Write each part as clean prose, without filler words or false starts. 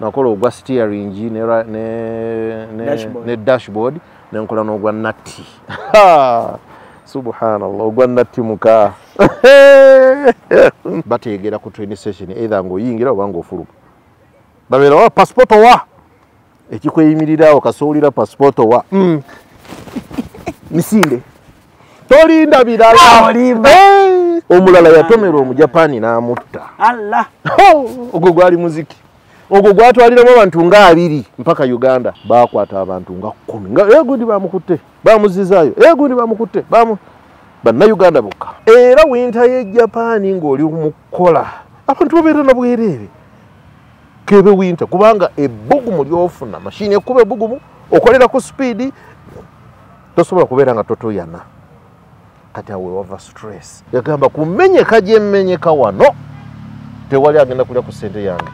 nakola ogwa steering ne dashboard nenkola n'ogwa natti subhanallah ogwa natti muka bategera ku train station either ng'oyingira oba ng'ofuluka babeera wa passport wa ekikweyimirirawo kasoolira passport wa misinde tolinda birala omulala yatomera omujapani n'amutta Allah ogwo gwali muziki ogwo gwatwaliramu abantu nga 2 mpaka Uganda bakwata abantu nga 10 nga gundi bamukutte bamuzizaayo gundi bamukutte banna Uganda bokka era winter ye Japan ng'oli mukola abantu babeera na bwerere kebe winter kubanga ebbugumu lyofuna machine ekube ebbugumu okolera ku speed tosobola kubeera nga totoyana kati awe wava stress yagamba kumenyeka gye mmenyeka wano tewali agenda kulya ku ssente yange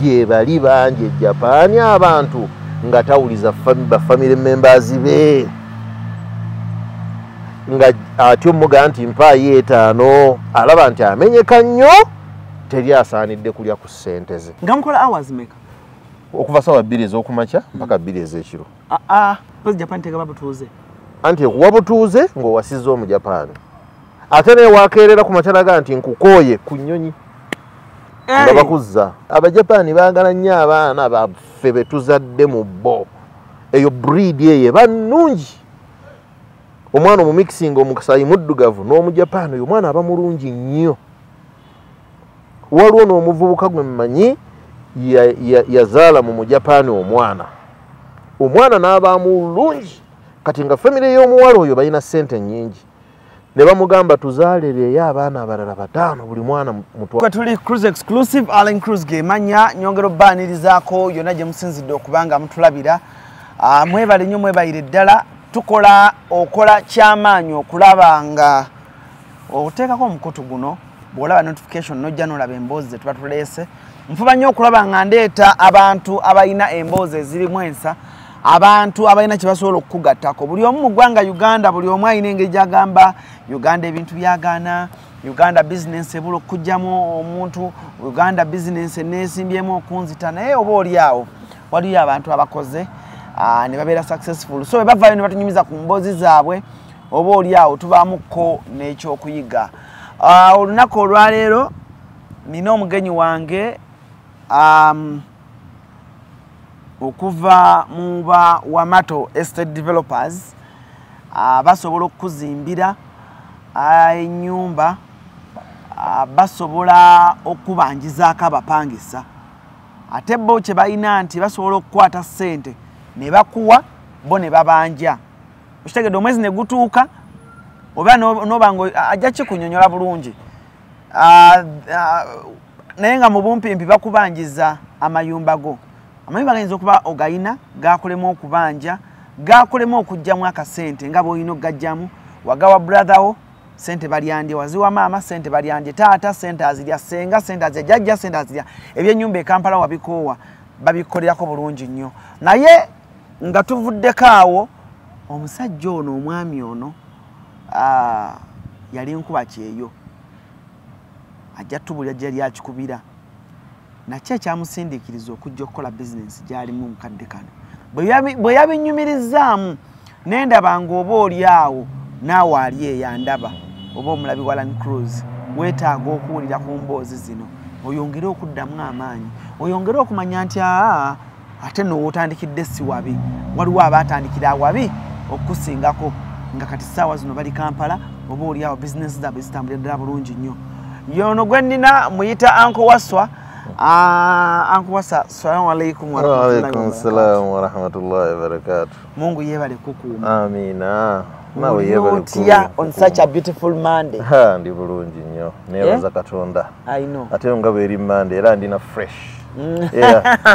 gye bali bangi Japan abantu nga tawuliza family members be nga atyo muga nti mpaayo 5 alaba nti amenyeka nnyo teri asaanidde kulya ku ssente ze nga mukola hours meka okuva sawa 2 ez'okumakya mpaka 2 ez'ekiro pozi Japan tega babutuuze anti okuwa butuuze ng'owasizza omu Japan ate naye wakeerera ku makyalaga nti nkukooye ku nnyonyi nga bakuzza abajapani baagala nnyo abaana baffe be tuzadde mu bo eyo breed eyo bannungi omwana omumixing omukasayi muddugavu n'omujapani oyo omwana aba mulungi nnyo waliwo n'omuvubuka gwe mmanyi yazaala mu mujapani omwana n'aba mulungi kati nga family y'omuwala oyo balina ssente nnyingi ne bamugamba tuzaalereyo abaana abalala 5 buli mwana mutwa tuli cruise exclusive Allen Cruise gemanya nyongero banirizaako yonna gye musinzidde okubanga mutulabira mwebale nnyo mwebayire ddala tukola okola kyamaanyi okulaba nga oteekako omukutu guno bw'olaba notification nojja n'olaba emboozi ze tuba tuleese nfuba nnyo okulaba nga ndeeta abantu abalina emboozi ezirimu ensa abantu abalina kye basobola okukugattako buli omu mu ggwanga Uganda buli omu alina engeri gy'agamba Uganda ebintu byagaana Uganda business ebula okujjamu omuntu Uganda business neesimbyemu okunzita naye oba oli awo waliyo abantu abakoze ne babeera successful so bavaayo ne batunyumiza ku mboozi zaabwe oba oli awo tubaamuko n'ekyokuyiga olunaku olwaleero nina omugenyi wange okuva mu ba Wamato Estate Developers basobola okuzimbira ennyumba basobola okubanjizaako abapangisa ate bo kye balina nti basobola okukwata ssente ne bakuwa bo ne babanja okitegedde omwezi ne gutuuka oba noba nga ajja kikunyonyola bulungi naye nga mu bumpimpi bakubanjiza amayumba go amayumba gayinza okuba ogayina gakolemu okubanja gakolemu okujjamu akasente nga bw'olina okugajjamu wagawa brother wo sente balyandye waziwa maama sente balyandye taata sente azirya senga sente azirya jjajja sente azirya ebyennyumba e Kampala wabikoowa babikolerako bulungi nnyo naye nga tuvuddeko awo omusajja ono omwami ono yali nkuba kyeyo ajja tubulya gyali akikubira nakyo ekyamusindiikiriza okujja okukola bizinensi gyalimu omukadde kano bwe yabinyumirizaamu nendaba ng'oba oli awo naawe ali eyandaba oba omulabi wa Allen Cruise weetaaga okuwulira ku mboozi zino oyongere okuddamu amaanyi oyongere okumanya nti ate n'owootandikidde si wabi waliwo abaatandikira awabi okukusingako nga kati ssaawa zino bali Kampala oba oli awo bizinensi zaabwe zitambulira ddala bulungi nnyo yono gwe nnina muyita Anko Waswa Anko Waswa assalamu alaikum warahmatullahi wabarakatuh Mungu yebale kukuuma amina nawe yebale kukuuma on such a beautiful Monday ndi bulungi nnyo nebaza Katonda I know ate nga bweri Monday era ndina fresh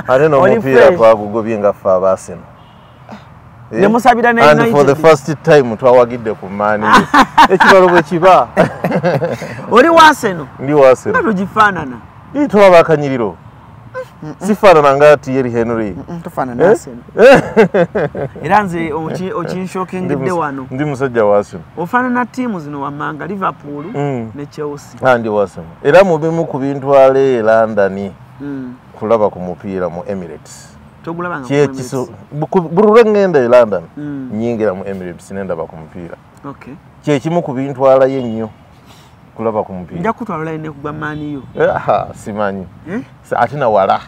ate n'omupiira twagugobye nga ffe abaasino nemusabira ne and for the first time twawagidde ku mani ekibalo bwe kiba oli waseno ndi waseno bado gifaanana tulaba akanyiriro sifaanana nga Thierry Henry tofaanana Arsenal era nze okinshokingidde wano ndi musajja wa Arsenal ofaanana ttiimu zino wammanga Liverpool ne Chelsea ndi wa Arsenal era mu bimu ku bintwala e London kulaba ku mupiira mu Emirates togulabanga burure ngenda e London nyingira mu Emirates nendaba ku mupiira kyekimu ku bintwala ye nnyo kulaba ku mupiira nja kutwala ne kugwa Man U simanyi atina wala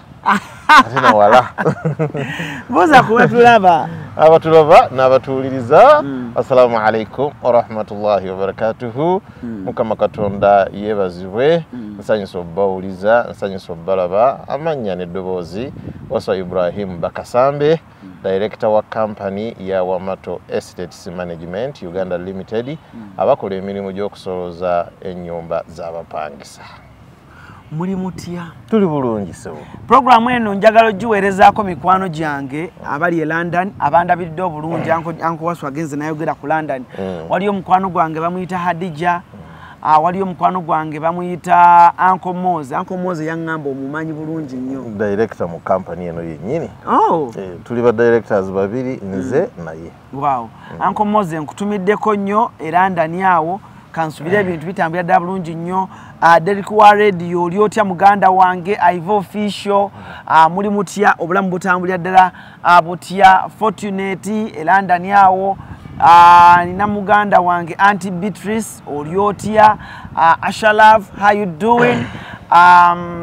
boza kubatulaba abatulaba n'abatuuliriza assalamu alaikum wa rahmatullahi wa barakatuhu mukama katonda yebazibwe nsanyusa obbawuliza nsanyusa obbalaba amannya n'eddoboozi Waswa Ibrahim Bakasambe director wa company ya Wamato Estates Management Uganda Limited abakola emirimu gy'okusoloza ennyumba z'abapangisa. Muri mutya tuli bulungi so program eno njagalo giweerezaako mikwano gyange abali e London abandabidde obulungi anko Waswa agenze nayogera ku London waliyo mukwano gwange bamuyita Hadija waliyo mukwano gwange bamuyita Uncle Moze yaŋŋamba omumanyi bulungi nnyo director mu company eno yennyini tuli ba directors babiri nze naye wow Uncle Moze nkutumiddeko nnyo e London awo kansubira ebintu bitambira ddala bulungi nnyo Derek wa radio oli otya muganda wange Ivo Official muli mutya obulamu butambulira ddala butya Fortunate e London awo nina muganda wange Auntie Beatrice oli otya Ashalaf how you doing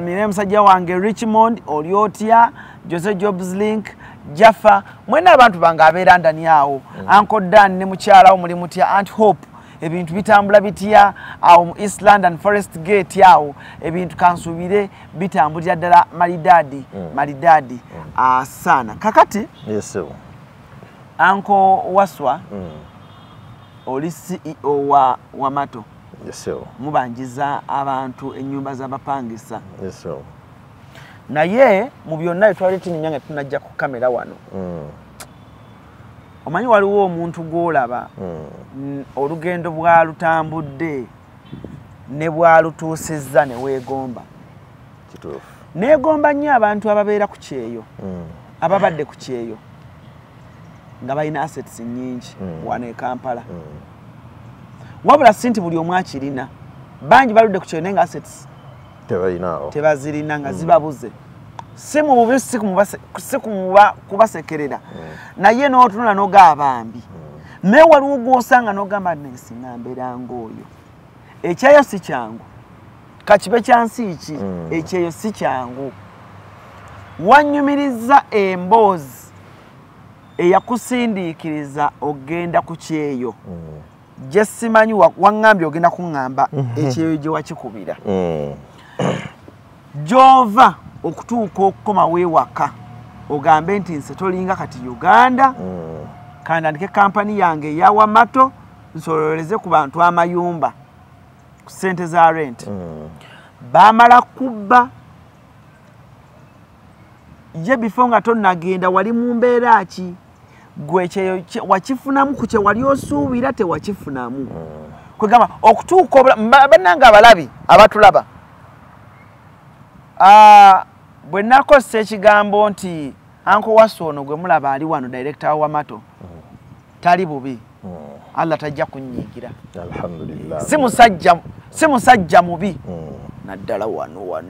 nina musajja wange Richmond oli otya Jose Jobs Link Jaffa mwena abantu bange abe London awo Uncle Dan ne mukyalawo muli mutya Aunt Hope ebintu bitambula bitya awo mu East London Forest Gate awo ebintu kansubire bitambulira ddala malidadi sana kakati yes sir Uncle Waswa oli CEO wa Wamato yes sir mubanjiza abantu ennyumba z'abapangisa yes sir naye mu byonna twali tinyanga tunajja ku kamera wano omanyi waliwo omuntu gwolaba olugendo bwalutambudde ne bwalutuusizza ne weegomba kituufu neegomba nnyo abantu ababeera ku kyeyo ababadde ku kyeyo nga balina assets nnyingi wano e Kampala wabula si nti buli omu akirina bangi baludde ku kyeyo naye nga assets tebazirina nga zibabuze si mu bubi si kubasekerera naye n'otunula n'ogaba bambi naye waliwo gw'osanga n'ogamba nesinga mbeera ng'oyo ekyeyo si kyangu kakibe kya nsi ki ekyeyo si kyangu wanyumiriza emboozi eyakusindiikiriza ogenda ku kyeyo gye simanyi waŋŋambye ogenda kuŋŋamba ekyeyo gye wakikubira gy'ova okutuuka okukoma weewaka ogambe nti nse tolinga kati Uganda kandandike kampani yange eya Wamato nsololeze ku bantu amayumba ku ssente za rent baamala kubba ye bifo nga tonnagenda wali mu mbeera ki gwe kyeyo wakifunamu ku kye wali osuubira tewakifunamu kwegamba okutuuka bannanga abalabi abatulaba bwe nakozesa ekigambo nti Uncle Waswa ono gwe mulaba ali wano director wa Wamato tali bubi Allah tajja kunnyigira alhamdulillah si musajja mubi naddala wano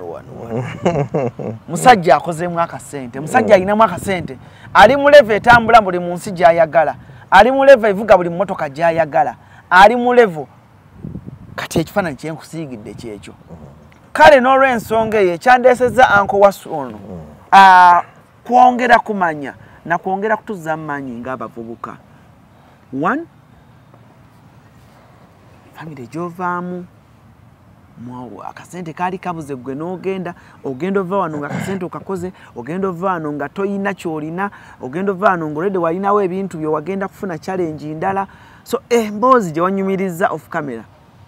musajja akozeemu akasente musajja alinamu akasente ali mu level etambula buli mu nsi gy'ayagala ali mu level evuga buli mmotoka gy'ayagala ali mu level kati ekifaananyi kyenkusiigidde kyekyo kale n'olw'ensonga eyo ekyandeesezza Uncle Waswa ono kwongera kumanya na kwongera kutuza mmanyi ng'abavubuka one family gy'ovaamu akasente kaali kabuze gwe n'ogenda ova wano nga akasente okakoze ogenda ova wano nga toyina ky'olina ogenda ova wano ng'olwedde walinawo ebintu bye wagenda kufuna challenge ndala so emboozi gye wanyumiriza off camera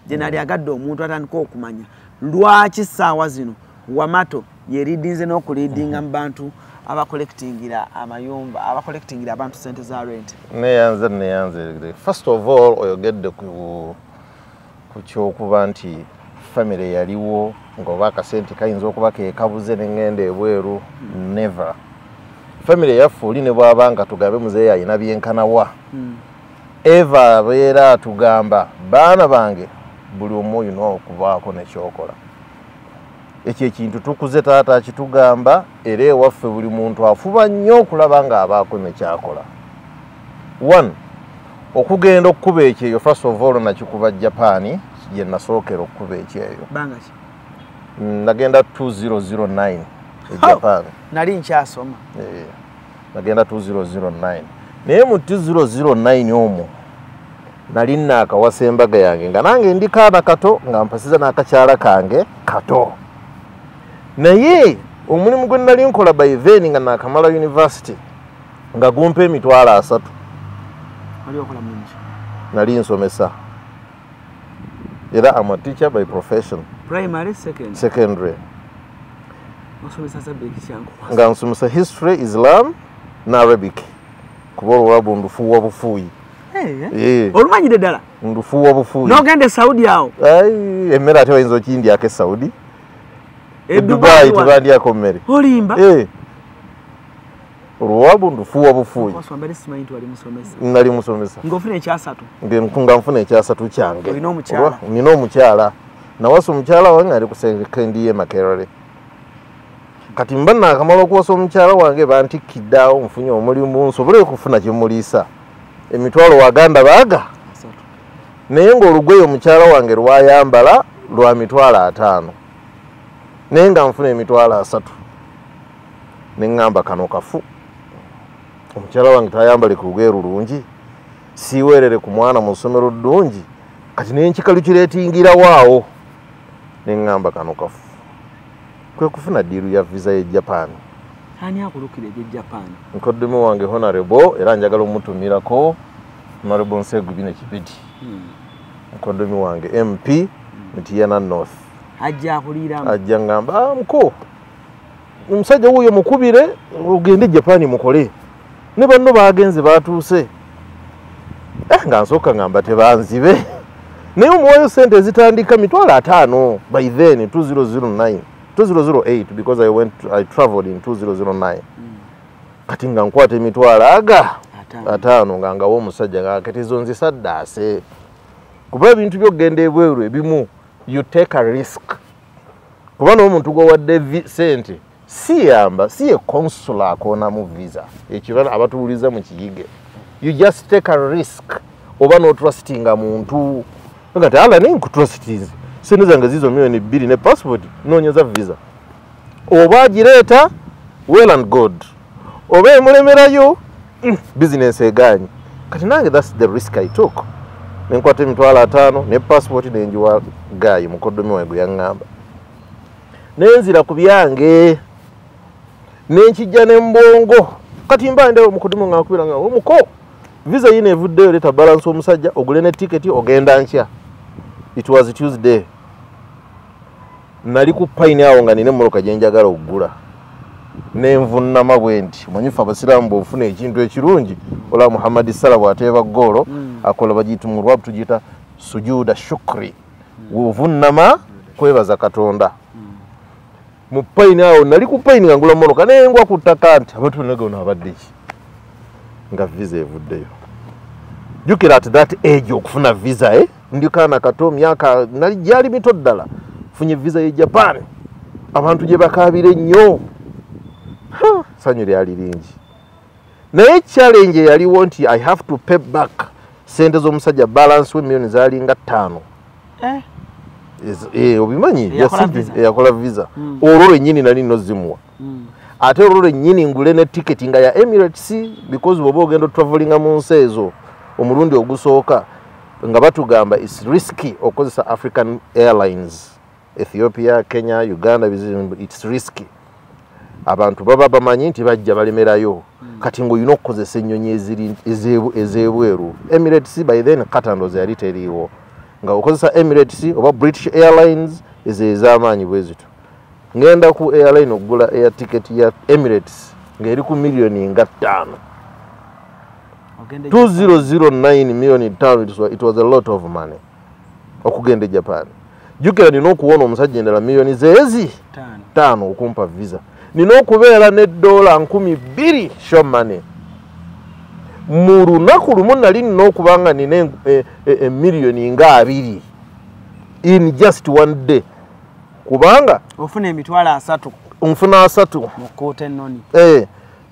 gye nali agadde omuntu atandika okumanya lwaki ssaawa zino Wamato yeridinze n'okuliidinga mu bantu abacollectingira amayumba abacollectingira abantu ssente za rent neyanze first of all oyogedde ku kyokuba nti family yaliwo ngoba akasente kayinza okuba kekabuze n'engenda ebweru. Never. Family yaffe oli ne bw'abanga tugambe muzeeyi alina byenkanawa. Eva abeera tugamba baana bange buli omu olina okubaako nekyokola. Ekyo ekintu tukuze taata kitugamba era ewaffe buli muntu afuba nnyo okulaba ng'abaako nekyakola. 1. Okugenda okukuba ekyeyo first of all nakikuba Japan gye nasookera okukuba ekyeyo. Banga ki? Nagenda 2009 e Japan. Nali nkyasoma. Nagenda 2009. Naye mu 2009 omwo nali naakawasa embaga yange nga nange ndi kaana kato nga mpasiza n'akakyala kange kato. Naye omulimu gwe nali nkola by then nga naakamala university nga gumpa emitwalo 3. Ali okola mungi. Nali nsomesa. Era I'm a teacher by profession. Primary, secondary. Osomesa subject yangu. Nga nsomesa history, Islam na Arabic. Kuba olwabo ndufuwa bufuyi. Olumanyire ddala? Ndufuwa bufuyi. N'ogende Saudi awo? Emmere ate bayinza okindyako e Saudi. Dubai tebandyako mmere. Olimba? Olwabo ndufuwa bufuyi. Waswambale simanyi nti wali musomesa. Nali musomesa. Ng'ofuna ekyasatu? Nga nfuna ekyasatu kyange. Olina omukyala? Nina omukyala. Nawasa omukyala wange ali ku sekendi ye Makerere. Kati mba naakamala okuwasa omukyala wange bantikkidde awo nfunye omulimu nsobole okufuna kye muliisa. Emitwalo waganda baaga. Naye ng'olugoye omukyala wange lwayambala lwa mitwalo 5. Naye nga nfuna emitwalo 3. Ne ŋŋamba kano kafu. Omukyala wange tayambale ku lugoye lulungi. Siiweerere ku mwana mu ssomero ddungi. Kati naye nkikalu kireetingirawo awo. Ne ŋŋamba kano kafu. Kwe kufuna diiru ya visa ye Japan. Ani akulukira ye Japan? Nkoddemu wange Honorable era njagala omutumirako Honorable Nsegubine Kipiti. Nkoddemu wange MP Mityana North. Ajja akuliramu. Ajja ngamba mko. Omusajja wuyo mukubire ogende Japan mukole. Ne banno baagenze baatuuse. Nga nsooka ngamba tebanzibe. Naye omuwayo sente zitandika mitwalo 5 by then 2008 because I traveled in 2009. Kati nga nkwata emitwalo 5 nga ngawo omusajja nga kati zonzi ddaase. Kuba ebintu by'okugenda ebweru ebimu you take a risk. Kuba n'omuntu gwewadde sente siyamba siye consular akoonamu visa ekibala abatuuliza mu kiyige. You just take a risk oba n'otrustinga muntu nga tala ne nkutrustize sente zange zizo milioni 2 ne passport noonyeza visa oba agireeta well and good oba emulemerayo business egaanyi. Kati nange that's the risk I took. Nenkwata emitwalo 5 ne passport nenjiwa gayi mukoddomi wange yaŋŋamba. Nenzira ku byange nenkijja n'embongo. Kati mba ndewo mukoddomi nga nkubira nga omuko visa yine evuddeyo leeta balance omusajja ogule ne ticket ogenda nkya. It was Tuesday. Nali ku pine awo nga nina emmoloka gye njagala okugula. Nenvunnama bwe nti manyifu abasiraamu bw'ofuna ekintu ekirungi olwa Muhammad Salah bw'ateeba ggoolo akola bagiyita mu Lwatu tugiyita sujuda shukri. Wuvunnama kwebaza Katonda. Mu pine awo nali ku pine nga ngula emmoloka nengwa ku ttaka nti abantu bonna gonna abadde ki nga visa evuddeyo. Jukira at that age okufuna visa ndi kaana kato myaka nali gyali mito ddala funye visa ye Japan abantu gye bakaabire nnyo. Sanyu lyali lingi. Naye challenge yaliwo nti I have to pay back sente z'omusajja balance we million zalinga 5. Obimanyi yakola visa. Olwo lwennyini nali nozimuwa. Ate olwo lwennyini ngule ne ticket nga ya Emirates because bw'oba ogenda travelinga mu nsi ezo omulundi ogusooka nga batugamba is risky okozesa African Airlines. Ethiopia, Kenya, Uganda, it's risky. Abantu baba bamanyi nti bajja balemerayo. Kati ng'olina okukozesa ennyonyi ez'ebweru. Emirates by then katandoze yali teriiwo. Nga okozesa Emirates oba British Airlines ezo ez'amaanyi bwe zito. Ngenda ku airline okugula air ticket ya Emirates ng'eri ku millioni nga 5. 2009 million in town, it was a lot of money. Okugenda Japan. jukira nina okuwona omusajja endala miliyoni zeezi 5 okumpa visa nina okubeera ne $200 show money mu lunaku lumu nali nina okubanga nina miliyoni nga 2 in just one day kubanga ofuna emitwalo 3 nfuna 3 mu koota ennoni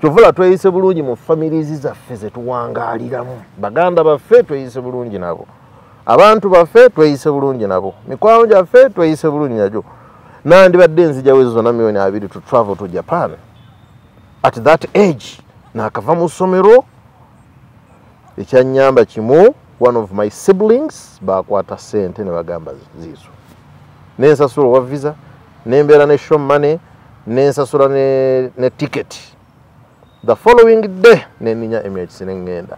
kyovula tweyise bulungi mu families zaffe zetuwangaaliramu baganda baffe tweyise bulungi nabo abantu baffe tweyise bulungi nabo mikwano gyaffe tweyise bulungi najo nandibadde nzijawo ezo zonna miliyoni 2 to travel to Japan at that age nakava mu ssomero ekyanyamba kimu one of my siblings bakwata sente ne bagamba zizo nensasula wa visa nembeera ne show money nensasula ne ticket the following day neninya Emirates nengenda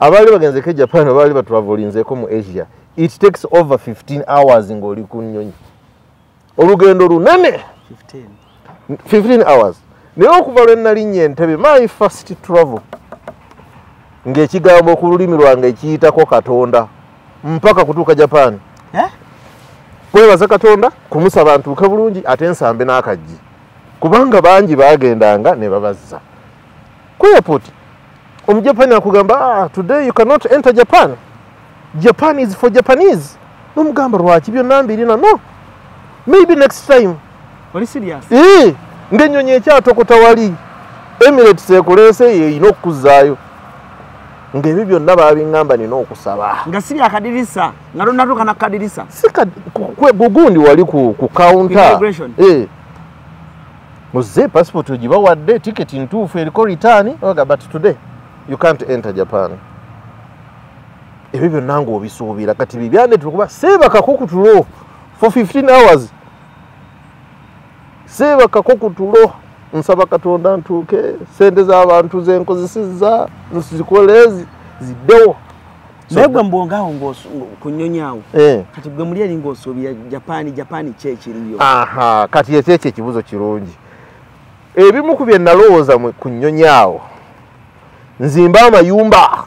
abali bagenze ke Japan abali batravelinzeko mu Asia it takes over 15 hours ngoli kunnyonyi olugendo lunene 15 hours naye okuva lwe nalinnya Entebbe my first travel ng'ekigambo ku lulimi lwange ekiyitako Katonda mpaka kutuuka Japan kwebaza Katonda kumusaba ntuuke bulungi ate nsambe n'akajji kubanga bangi bagendanga ne babazza ku airport omujapani akugamba today you cannot enter Japan. Japan is for Japanese. Nomugamba lwaki byonna mbirina no. Maybe next time. Oli serious? Ngenyonye ekyatokota wali Emirates ekulese ye ino okuzaayo. Ngebi byonna babingamba nina okusaba. Nga siri akadirisa, nga donatuka na kadirisa. Sika kwe gugundi wali ku counter. Muze passport ojiba wadde ticket ntuufu eriko return oga but today you can't enter Japan. Ebyo nango obisuubira kati bibyande tukuba seba kakokutulo for 15 hours. Seba kakokutulo nsaba Katonda ntuuke sente z'abantu zenkozesezza nsizikolezi ziddewo. Nebwe mbongaho ngoso kunyonyawo. Kati bwe muli eri ng'osuubira Japan kyekiriyo. Aha, kati ekyo ekibuzo kirungi. Ebimu ku bye nalowooza ku nnyonyaawo nzimba amayumba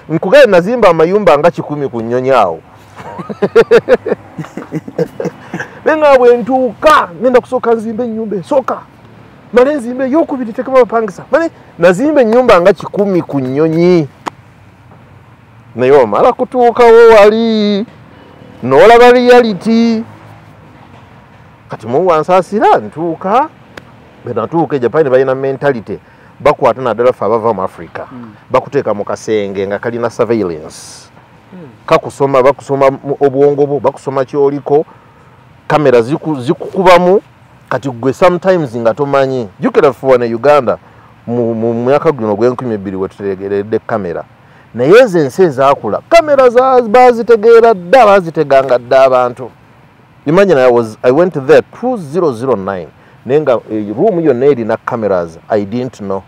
nkugenda nazimba amayumba nga 10 ku nnyonyaawo nenga bwe ntuuka ngenda kusooka nzimba ennyumba esooka male nzimba ey'okubiri tekema bapangisa male nazimba ennyumba nga 10 ku nnyonyi naye omala kutuukawo wali n'olaba reality kati muwansaasira ntuuka benatuuke Japan balina mentality bakwata naddala fe abava mu Africa bakuteeka mu kasenge nga kalina surveillance kakusoma bakusoma obwongo bwo bakusoma kyoliko kamera zikukubamu kati gwe sometimes nga tomanyi jukira fuwa ne Uganda mu myaka guno gw'2002 wetutegeredde kamera naye ensi ezaakula kamera bazitegeera dda baziteganga dda abantu. Imagine I went there 2009 nenga room yonna erina cameras I didn't know.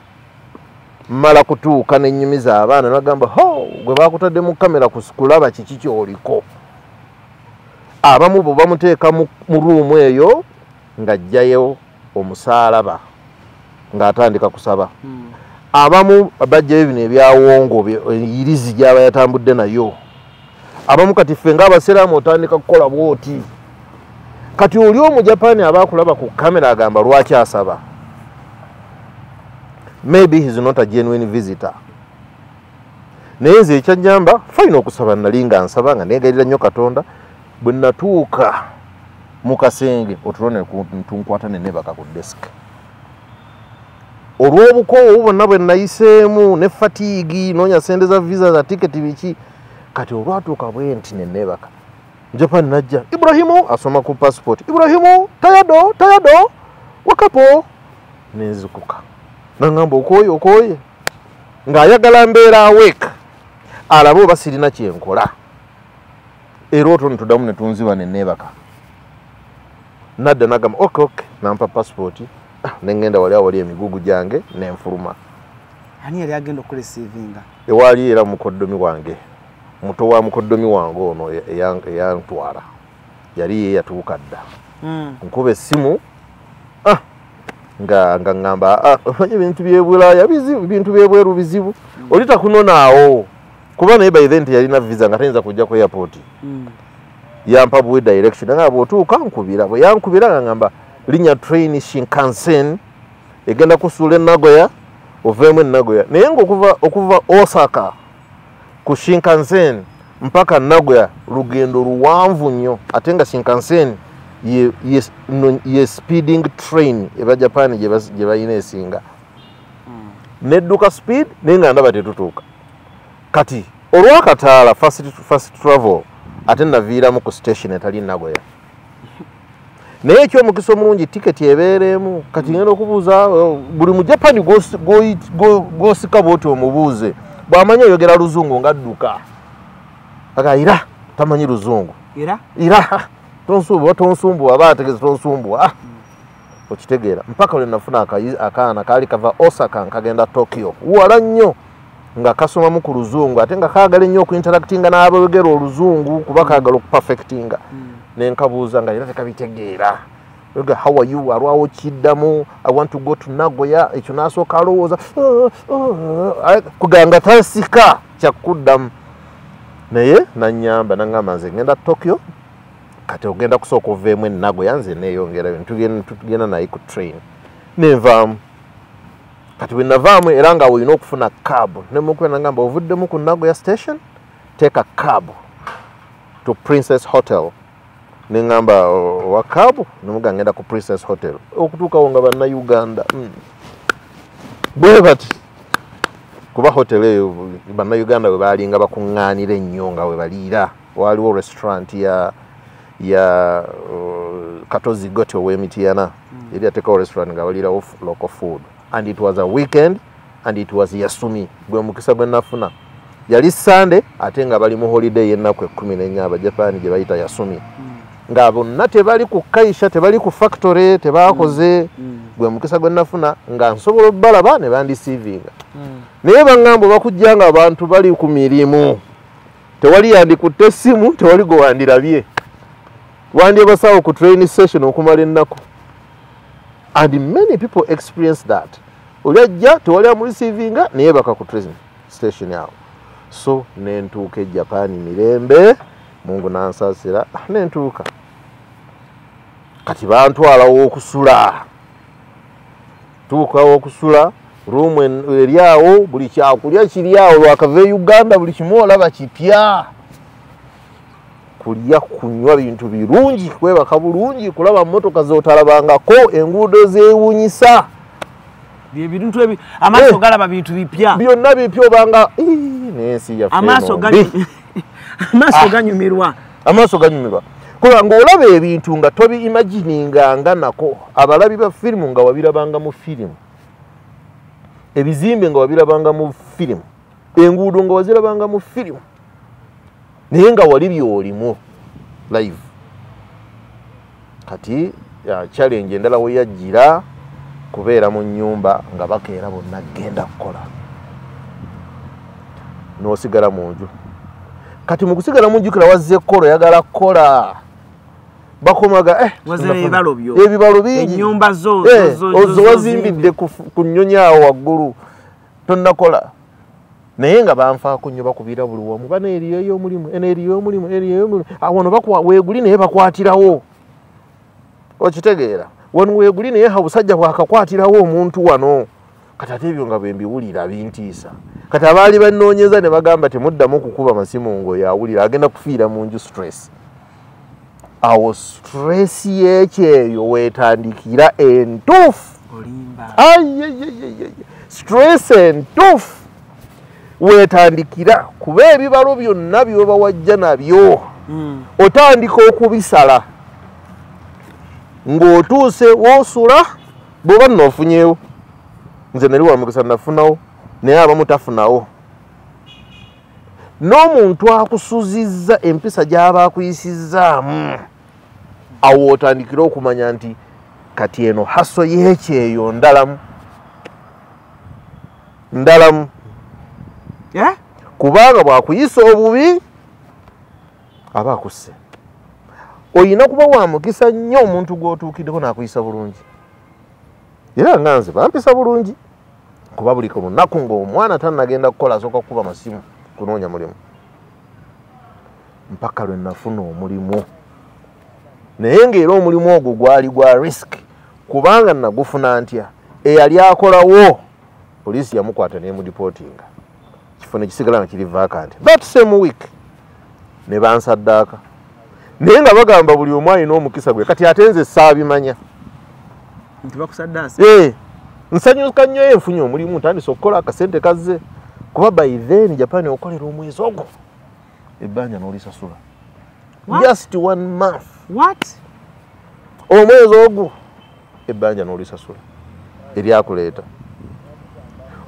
Mala kutuuka n'ennyumiza abaana nagamba ho gwe bakutadde mu kamera kulaba kiki kyoliko. Abamu bo bamuteeka mu room eyo ng'ajjayo omusaalaba ng'atandika kusaba. Abamu bajjayo bino ebyawongo irizi gy'aba yatambudde nayo. Abamu kati ffe ng'abasiraamu otandika kukola bwoti. Kati oli omu Japan abakulaba ku kamera agamba lwaki asaba. Maybe he's not a genuine visitor. Naye nze ekyajjamba fayina okusaba nali nga nsaba nga neegalira nnyo Katonda bwe natuuka mu kasenge otulone tunkwata ne nebaka ku desk. Olw'obukoowu bonna bwe nayiseemu ne fatiigi noonya sente za visa za tiketi biki kati olwatuuka bwe nti ne nebaka. Japan najja Ibrahimu asoma ku passport Ibrahimu tayado wakapo nenzikuka nangamba okoye ng'ayagala mbeera awake alabo basirina kyenkola era otwo nitudamu ne tunziba ne nebaka nadda nagamba okay nampa passport nengenda wali emigugu gyange nenfuluma. Ani yali agenda okulesivinga ewali era mukoddomi wange muto wa mukoddomi wange ono eyantwala yali yatuuka dda nkuba essimu nga ngamba ebintu by'ebulaya bizibu bintu by'ebweru bizibu olita kunonaawo kuba naye by then yalina visa nga tayinza kujja ku airport yampa buwe direction nga bwotuuka nkubira bwe yankubira ngamba linya train Shinkansen egenda kusuula Nagoya oveemu Nagoya naye okuva Osaka ku Shinkansen mpaka Nagoya lugendo luwanvu nnyo ate nga Shinkansen ye speeding train eba Japan gye bayina esinga nedduka speed naye nga ndaba tetutuuka kati olwakataala fast travel ate naviiramu ku station etali Nagoya naye ekyomukisa omulungi tiketi ebeeremu kati ngenda okubuuza buli mu Japan gw'osika bwoti omubuuze bw'amanyi oyogera luzungu ng'adduka ira tamanyi luzungu ira tonsumbuwa aba ategeze tonsumbuwa okitegeera mpaka lwe nafuna akaana kaali kava Osaka nkagenda Tokyo wala nnyo nga kasomamu ku luzungu ate nga kaagala ennyo okuinteractinga n'aboogera oluzungu kuba kaagala okuperfectinga nenkabuuza nga era tekabitegeera how are you alwawo kiddamu I want to go to Nagoya ekyo n'asooka alowooza kuganga tasika kyakuddamu naye nanyamba nangamba nze ngenda Tokyo kati ogenda kusooka oveemu Nagoya nze neeyongera tugenda naye ku train nenvaamu kati bwe navaamu era nga olina okufuna cab nemukuba nangamba ovuddemu ku Nagoya station take a cab to Princess Hotel nengamba wa cab nemuga ngenda ku Princess Hotel okutuukawo nga bannayuganda bwe bati kuba hotel eyo bannayuganda bwe baalinga bakuŋŋaanira ennyo nga we baliira waliwo restaurant ya Katozi Goto w'Emityana eri atekawo restaurant nga balirawo local food and it was a weekend and it was Yasumi gwe mukisa gwe nafuna yali Sunday ate nga bali mu holiday y'ennaku 14 Abajapani gye bayita Yasumi nga bonna tebali ku kaisha tebali ku factory tebakoze gwe mukisa gwe nafuna nga nsobola balaba ne bandisivinga naye bangamba bakujjanga abantu bali ku mirimu tewali yandikutte essimu tewali go wandirabye wandye basawo ku train station okumala ennaku and many people experience that olyajja tewali amurisivinga naye baka ku train station yawo so nentuuka Japan mirembe Mungu nansaasira nentuuka kati bantwalawo okusula tuukawo okusula room eryawo buli kyakulya kiryawo lwakava Uganda buli kimu olaba kipya kulya kunywa bintu birungi kwebaka bulungi kulaba motoka zotalabangako enguudo zeewunyisa bintu ebi amaaso galaba bintu bipya byonna bipya obanga n'ensi yaffe amaaso ganyumirwa kuba ng'olaba ebintu nga tobi imagininganga nako abalabi ba firimu nga wabirabanga mu firimu ebizimbe nga wabirabanga mu firimu enguudo nga wazirabanga mu firimu naye nga wali byolimu live kati challenge endala we yajjira kubeera mu nnyumba nga bakeera bonna genda kukola n'osigala mu nju kati mu kusigala mu nju kira wazze kkola yagala kukola bakomaga ebibalo bingi ennyumba zo wazimbidde ku nnyonyi awo waggulu tonnakola naye nga banfaako nnyo bakubira buli wamu bana eriyo ey'omulimu wano weeguli naye bakwatirawo okitegeera wano weeguli naye obusajja bwakakwatirawo omuntu wano kati ate ebyo nga bembiwulira bintiisa kati abaali bannoonyeza ne bagamba temuddamu kukuba masimu ngo yawulira agenda kufiira mu nju stress awo stress yekyeyo weetandikira entuufu stress entuufu weetandikira kuba ebibalo byonna byoba wajja nabyo otandika okubisala ng'otuuse woosula bw'oba nnoofunyeewo nze nali wamukisa nafunawo naye abamu tafunawo n'omuntu akusuzizza empisa gy'aba akuyisizzaamu awo otandikira okumanya nti kati eno haso y'ekyeyo ndalamu kubanga bwakuyisa obubi aba akusse oyina kuba wamukisa nnyo omuntu gw'otuukiddeko n'akuyisa bulungi era nga nze bampisa bulungi kuba buli ku lunaku ng'omwana tannagenda kukola asooka kukuba masimu kunoonya mulimu mpaka lwe nafuna omulimu naye ng'era omulimu ogwo gwali gwa risk kubanga nagufuna ntya eyali akolawo poliisi yamukwata n'emudipootinga kifo ne kisigala nga kiri vacant that same week ne bansaddaaka naye nga bagamba buli omu alina omukisa gwe kati ate nze saabimanya nti bakusaddaasa nsanyuka nnyo enfunye omulimu ntandise okukola akasente kazze kuba by then Japan okolera omwezi ogwo ebbanja n'olisasula just 1 month omwezi ogwo ebbanja n'olisasula eryakuleeta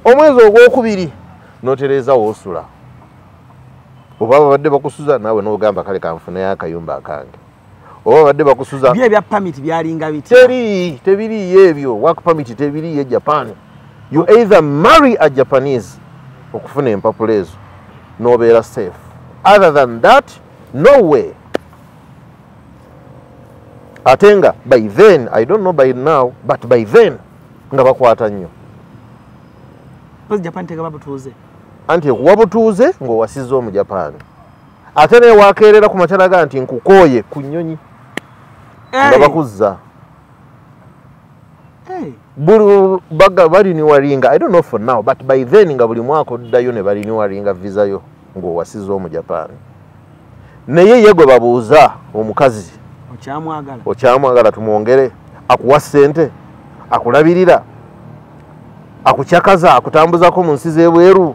omwezi ogwokubiri notereza wosula oba babadde bakusuza naawe n'ogamba kale kanfuneyo akayumba akange oba babadde bakusuza bye bya permit byalinga biti tebiriyo ebyo work permit tebiriyo Japan you either marry a Japanese okufuna empapula ezo n'obeera safe other than that no way atenga by then I don't know by now but by then nga bakwata nnyo Japan tegaba butuuze anti kuwa butuuze ng'owasizza omu Japan ate naye wakeerera ku makyalaga nti nkukooye ku nnyonyi nga bakuzza baliniwalinga I don't know for now but by then nga buli mwaka oddayo ne baliniwalinga visa yo ng'owasizza omu Japan naye ye gwe babuuza omukazi okyamwagala tumwongere akuwa ssente akulabirira akukyakaza akutambuzako mu nsi z'ebweru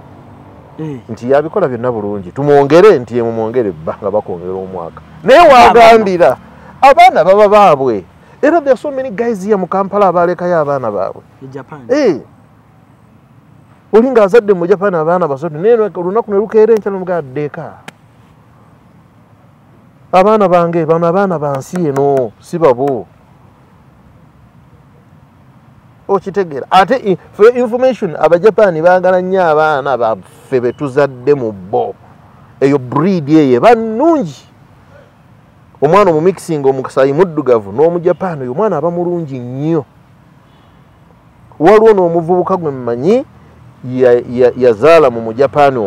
nti yabikola byonna bulungi tumwongere nti yemumwongere bba nga bakongera omwaka naye wagambira abaana baba baabwe era there are so many guys here mu Kampala abalekayo abaana baabwe oli ng'azadde mu Japan abaana basatu naye olunaku ne lukeera enkya nomugaddeka abaana bange bano abaana bansi eno si babo okitegeera ate for information abajapani baagala nnyo abaana baffe betuzadde mu bo eyo breed eyo bannungi omwana omumixing omukasayi muddugavu n'omujapani oyo omwana aba mulungi nnyo waliwo n'omuvubuka gwe mmanyi yazaala mu mujapani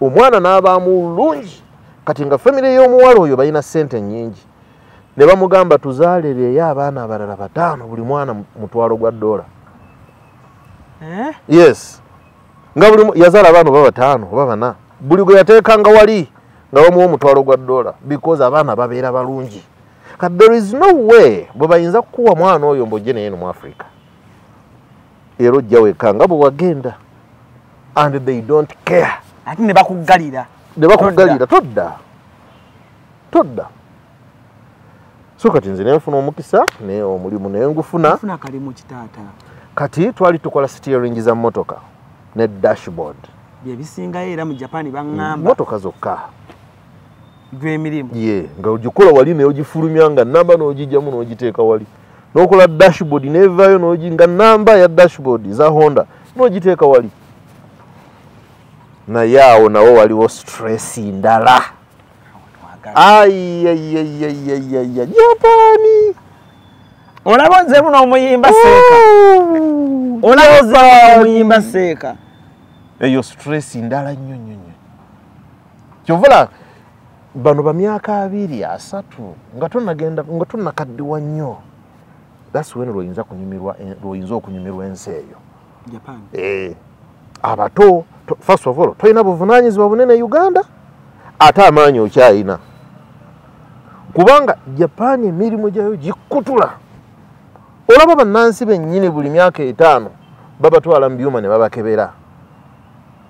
omwana n'aba mulungi kati nga famire y'omuwala oyo balina ssente nnyingi ne bamugamba tuzaalereyo abaana abalala 5 buli mwana $1,000 yes nga buli yazaala abaana oba 5 oba 4 buli gwe yateekanga wali nga bamuwa $1,000 because abaana babeera balungi kati there is no way bwe bayinza kukuwa mwana oyo mbojje naye mu Africa era ojja weka nga bwe wagenda and they don't care ate ne bakuggalira todda so kati nze nenfuna omukisa naye omulimu naye ngufuna kalimu kitaata kati twali tukola steering za motoka ne dashboard bye bisingayo era mu Japan baŋŋamba motoka zokka gw'emirimu nga ogikola wali naye ogifulumya nga namba n'ogijjamu n'ogiteeka wali n'okola dashboard nevayo nga namba ya dashboard za Honda n'ogiteeka wali naye awo nawo waliwo stress ndala Japani olaba nzemu n'omuyimba seeka eyo stress ndala nnyo kyovula bano bamyaka 2-3 nga tonnakaddiwa nnyo that's when lwoyinza okunyumirwa ensi eyo Japan abato first of all toyina buvunaanyizibwa bunene Uganda ate amaanyi okyayina kubanga Japan emirimu gyayo gikutula olaba bannansi bennyini buli myaka 5 babatwala mu byuma ne babakebera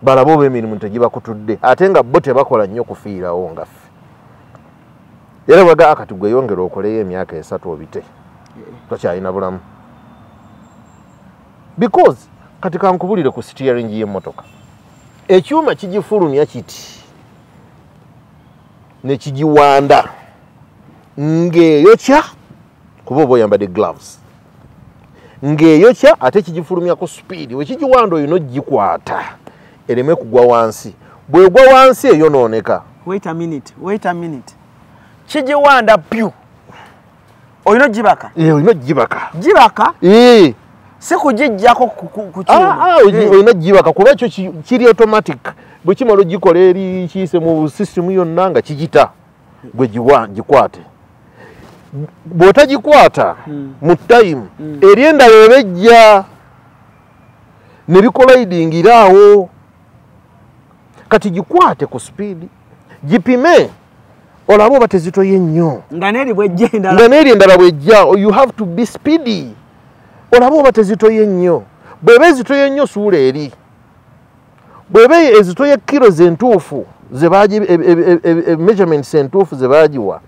balaba oba emirimu tegibakutudde ate nga bo tebakola nnyo kufiirawo nga ffe era baga akati gwe yongera okoleyo emyaka 3 obite tokyalina bulamu because kati kankubulire ku steering y'emmotoka ekyuma kigifulumya kiti ne kigiwanda ng'eyokya kuba oba oyambadde gloves ng'eyokya ate kigifulumya ku speed we kigiwanda oyo n'ogikwata ereme kugwa wansi bwegwa wansi eyonooneka wait a minute kigiwanda pyu oyina ogibaka si kugijjako ku kyuma oyina gibaka kuba ekyo kiri automatic bwe kimala ogikola eri kiyise mu system yonna nga kigita gwe gikwate bw'otagikwata mu time eri endala ebejja ne bikolayidingiraawo. Kati gikwate ku speed gipime olaba oba tezitoye nnyo nga n'eri bwejja endala bwejja. You have to be speedy olaba oba tezitoye nnyo. Bw'eba ezitoye nnyo suula eri, bw'eba ezitoye kilo zentuufu measurements entuufu ze baagiwa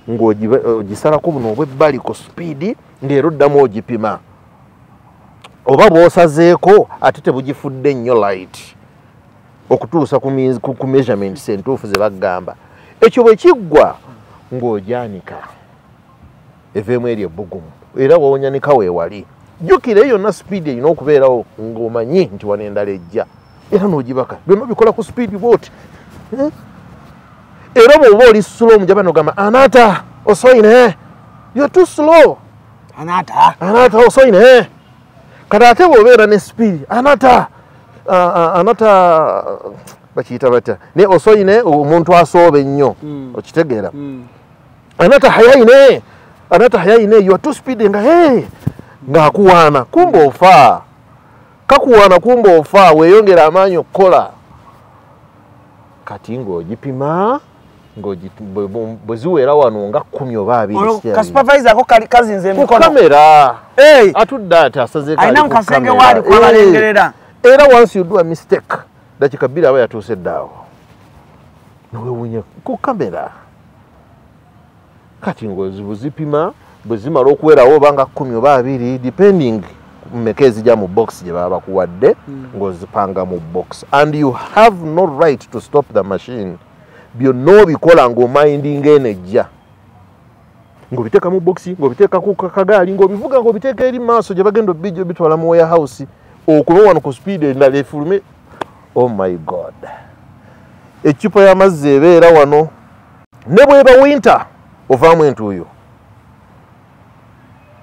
ng'ogisalako buno obwebbali ku speed ng'era oddamu ogipima. Oba bw'osazeeko ate tebugifudde nnyo light okutuusa ku measurements entuufu ze bagamba. Ekyo bwe kiggwa ng'ogyanika eveemu eri ebbugumu era woonyanika weewali. Jjukira yonna speed erina okubeerawo ng'omanyi nti wano endala ejja era n'ogibaka. Byonna bikola ku speed bw'oti. Era bw'oba oli slow mujaba n'ogamba Anata osoyine, you're too slow. Anata osoyine. Kati ate bw'obeera ne speed Anata bakiyita batya ne osoyine omuntu asooba ennyo okitegeera. Anata hayayine you are too speed ng'akuwaana kumba ofa. Kakuwaana kumba ofa weeyongera amaanyi okukola. Kati ng'ogipima bwe ziwera wano nga 10 oba 20 ka supervisor ako kazinze emikono ku kamera atudde ate asazeeko alina mu kasenge waali kwabalengerera. Era once you do a mistake dakika 2 aba yatuuse eddaawo nowewunya ku kamera. Kati ng'ozipima bwe zimala okuwerawo oba nga 10 oba 20 depending mmeka ezijja mu box gye baba bakuwadde ng'ozipanga mu box. And you have no right to stop the machine. Byonna obikola ng'omindinga enejja ng'obiteeka mu box ng'obiteeka ku kagaali ng'obivuga ng'obiteeka eri maaso gye bagenda obijja obitwala mu warehouse okuba wano ku speed endala efulume. Oh my God, eccupa y'amazzi ebeera wano ne bweba winter ovaamu entuuyo.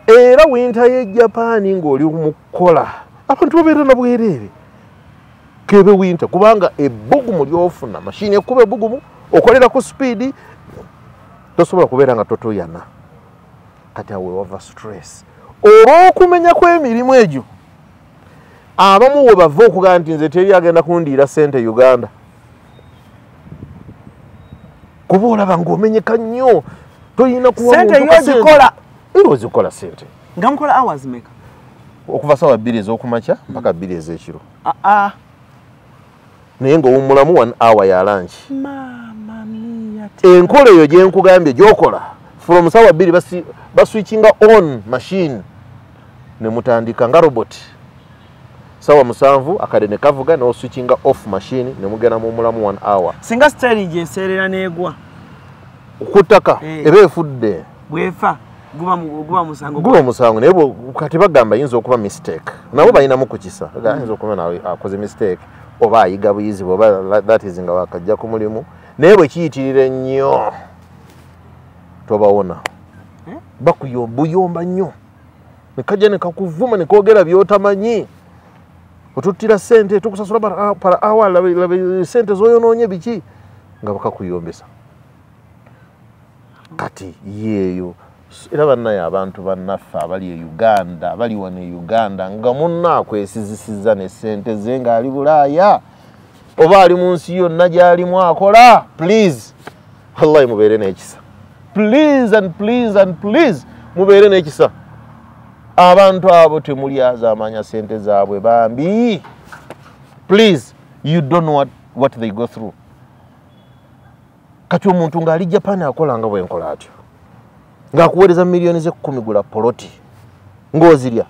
Era winter y'e Japan ng'oli mu kukola abantu babeera na bwereere kebe winter kubanga ebbugumu ly'ofuna mashini ekuba ebbugumu okolera ku speed tosobola kubeera nga totoyana. Kati awe wava stress olw'okumenya kw'emirimu egyo. Abamu we bava okugamba nti nze teri agenda kundiira ssente Uganda kuba olaba ng'omenyeka nnyo toyina kuwa muntu ozikola ozikola ssente nga mukola hours meka okuva sawa 2 ez'okumakya mpaka 2 ez'ekiro. Naye ng'owummulamu 1 hour ya lunch. Enkola eyo gye nkugambye gy'okola from sawa 2 baswitchinga on machine ne mutandika nga robot. Sawa 7 akade ne kavuga no switchinga off machine ne mugenda mu mulamu 1 hour. Singa steering gye nseerera n'egwa okutaka eba efudde bwefa guba musango naye kati bagamba yinza okuba mistake nabo balinamu ku kisa ayinza okuba nawe akoze mistake oba ayiga buyizi oba that is nga wakajja ku mulimu naye bwe kiyitirira ennyo tobawona bakuyomba nnyo nekajja ne kakuvuma ne koogera by'otamanyi otuttira ssente tukusasula para hour labe ssente z'oyonoonye biki nga bakakuyombesa. Kati yeeyo era bannaye abantu bannaffe abali e Uganda abali wano e Uganda nga munnaakwesizisiza ne ssente ze ng'ali Bulaaya oba ali mu nsi yonna gy'alimu akola. Please wallahi mubeere n'ekisa. Please and please mubeere n'ekisa. Abantu abo temulyaza amanya ssente zaabwe bambi. Please, you don't know what they go through. Kati omuntu ng'ali Japan akola nga bwenkola atyo ng'akuweereza miliyoni ze-10 gula poloti ng'ozirya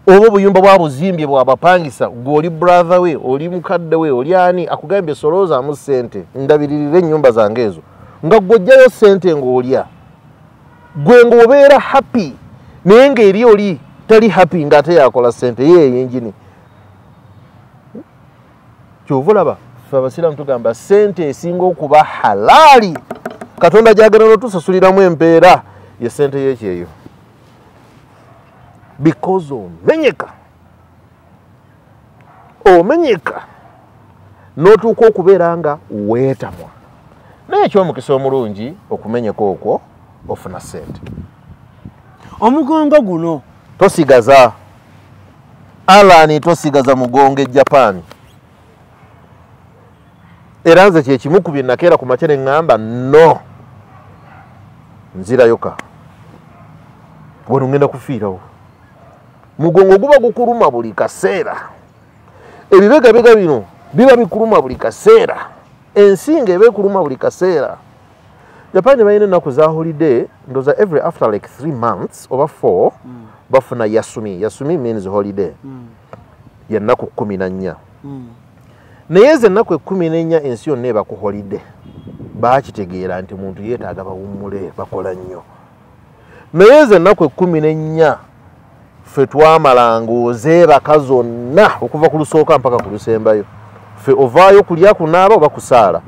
oba obuyumba bwabuzimbye bwabapangisa gw'oli brother we oli mukadde we oli ani akugambye solozaamu ssente ndabiririra ennyumba zange ezo nga gw'ojjayo ssente ng'olya gwe ng'obeera happy naye ng'eri oli tali happy ng'ate yakola ssente ye yenjini. Kyova olaba ffe abasiraamu tugamba ssente esinga okuba halaali Katonda gy'agenda n'otusasuliramu empeera ye ssente y'ekyeyo because omenyeka n'otuuka okubeera nga weetamwa naye ekyomukisa omulungi okumenyeka okwo ofuna ssente. Omugongo guno tosigaza Alan, tosigaza mugongo e Japan. Era nze kyekimu ku bye nakeera ku makya ne ŋŋamba no nzirayoka wano ngenda kufiirawo. Mugongo guba gukuluma buli kaseera, ebibegabega bino biba bikuluma buli kaseera, ensinga eba ekuluma buli kaseera. Japan balina ennaku za holiday ndoza every after like 3 months over 4 bafuna yasumi. Yasumi means holiday. Yennaku 14. Naye ze ennaku 14 ensi yonna eba ku holiday. Bakitegeera nti muntu yeetaaga bawummule bakola nnyo. Naye ze ennaku 14 ffe twamalanga ozeebaka zonna okuva ku lusooka mpaka ku lusembayo. Ffe ovaayo kulya kunaaba oba kusaala.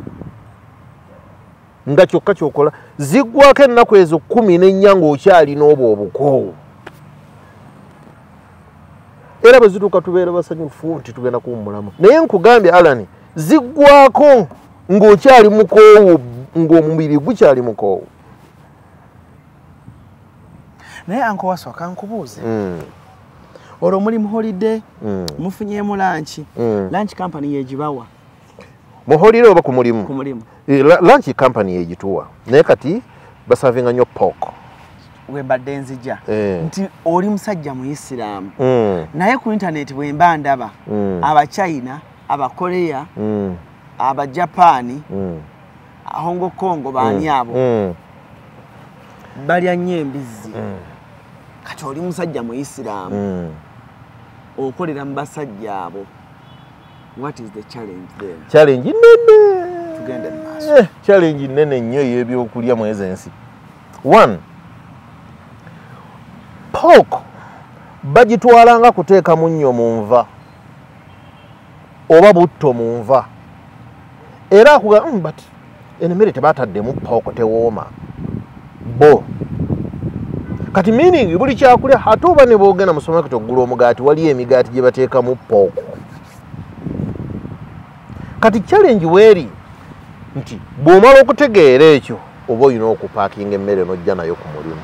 Nga kyokka kyokola ziggwako ennaku ezo 14 ng'okyalina obwo obukoowu. Era bwe zituuka tubeera basanyufu nti tugenda kuwummulamu. Naye nkugambye Alan, ziggwako ng'okyali mukoowu, ng'omubiri gukyali mukoowu. Naye Uncle Wasswa kankubuuze. Olwo muli mu holiday, mufunyeemu lunch. Lunch company yegibawa. Mu holiday oba ku mulimu? Ku mulimu. Lunch company yegituwa. Naye kati basavinga nnyo pork. Wembadde nzija nti oli musajja Muisiraamu. Naye ku internet bwe mba ndaba Abachina, Abakorea, Abajapani, Hong Kong baani abo balya nnyo embizzi. Kati oli musajja Muisiraamu okolera mu basajja abo. What is the challenge there? Challenge nene. Tugende maaso. Challenge nene nnyo y'ebyokulya mu ezo ensi. 1. Pork bagitwalanga kuteeka munnyo mu nva oba butto mu nva. Era akuga but emmere tebaataddemu pork tewooma. Bo kati meaning buli kyakulya ate oba ne boogenda mu supermarket okugula omugaati waliyo emigaati gye bateekamu pork. Kati challenge weeri nti bw'omala okutegeera ekyo oba olina okupaakinga emmere n'ojja nayo ku mulimu.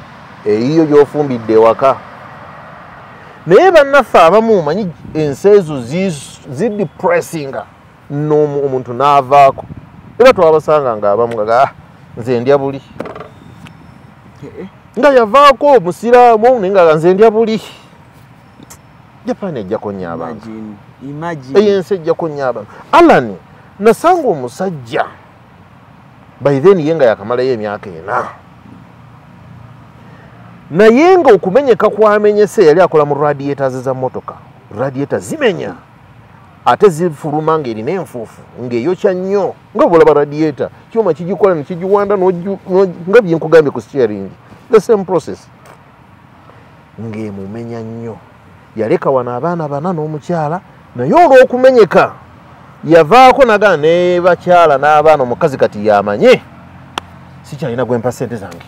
Eyiyo gy'ofumbidde ewaka. Naye bannaffe abamu omanyi ensi ezo zidepressinga omuntu n'avaako. Era twabasanga ng'abamu nga nze ndya buli. Nga yavaako musiraamu naye nga nze ndya buli. Japan ejjako nnyo abantu. Eyo ensi ejjako nnyo abantu. Alan, nasanga omusajja by then ye nga yakamalayo emyaka 4. Naye nga okumenyeka kwamenyese yali akola mu radiators za motoka. Radiators zimenya ate zifuluma ng'erina enfuufu ng'eyokya nnyo nga bulaba radiator kyuma kigikola ne kigiwanda nga bye nkugambye ku steering. The same process. Ng'emumenya nnyo. Yaleka wano abaana 4 n'omukyala naye olw'okumenyeka yavaako naga ne bakyala n'abaana omukazi kati yamanye sikyalina gwempa ssente zange.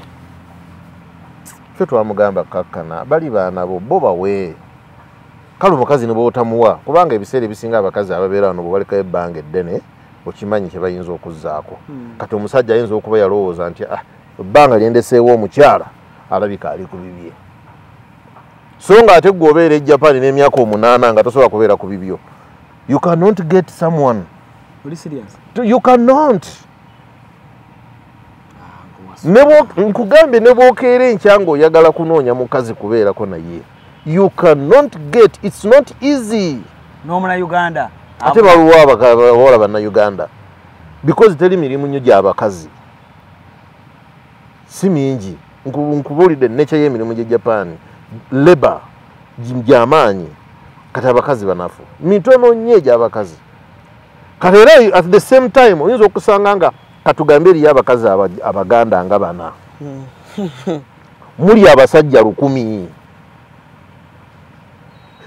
Ffe twamugamba kakkana bali baana bo bawe. Kale omukazi ne bootamuwa kubanga ebiseera ebisinga abakazi ababeera wano bwe balekayo ebbanga eddene okimanyi kye bayinza okuzzaako. Kati omusajja ayinza okuba yalowooza nti ebbanga lyendeseewo omukyala alabika ali ku bibye. So nga ate gwe obeera e Japan n'emyaka 8 nga tosobola kubeera ku bibyo. You cannot get someone. Are you serious? You cannot. Nkugambe ne bwokeera enkya ng'oyagala kunoonya mukazi kubeerako naye. You cannot get. It's not easy. N'omula Uganda. Ate baluwa abawala banna Uganda. Because teri mirimu nnyo gy'abakazi. Si mingi. Nkubuulidde nature y'emirimu gye Japan. Labor gy'amaanyi. Kati abakazi banafu. Mitono nnyo egy'abakazi. Kati era at the same time oyinza okusanga nga katugambe eriyo abakazi Abaganda nga 4. Muli abasajja 100.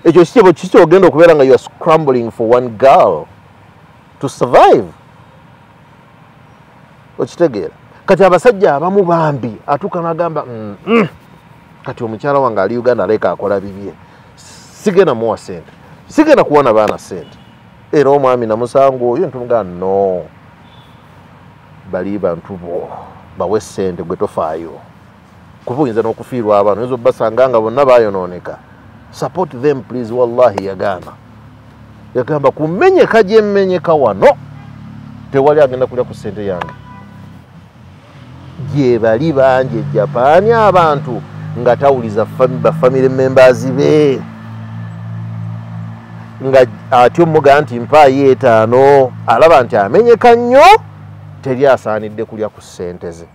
Ekyo kikyebo kikyogenda okubeera nga you are scrambling for one girl to survive. Okitegeera. Kati abasajja abamu bambi atuuka n'agamba kati omukyala wange ali Uganda aleka akola bibye. Sigenda muwa ssente. Sigenda kuwana baana ssente. Era omwami namusango oyo ntumugamba no. bali bantu bo bawe ssente gwe tofaayo kuba oyinza n'okufiirwa abantu oyinza obbasanga nga bonna bayonooneka. Support them please. Wallahi yagamba kumenyeka gye mmenyeka wano tewali agenda kulya ku ssente yange. Gye bali bangi Japan abantu nga tawuliza family members be nga ati omuga nti mpaayo 5 alaba nti amenyeka nnyo teri asaanidde kulya ku ssente ze.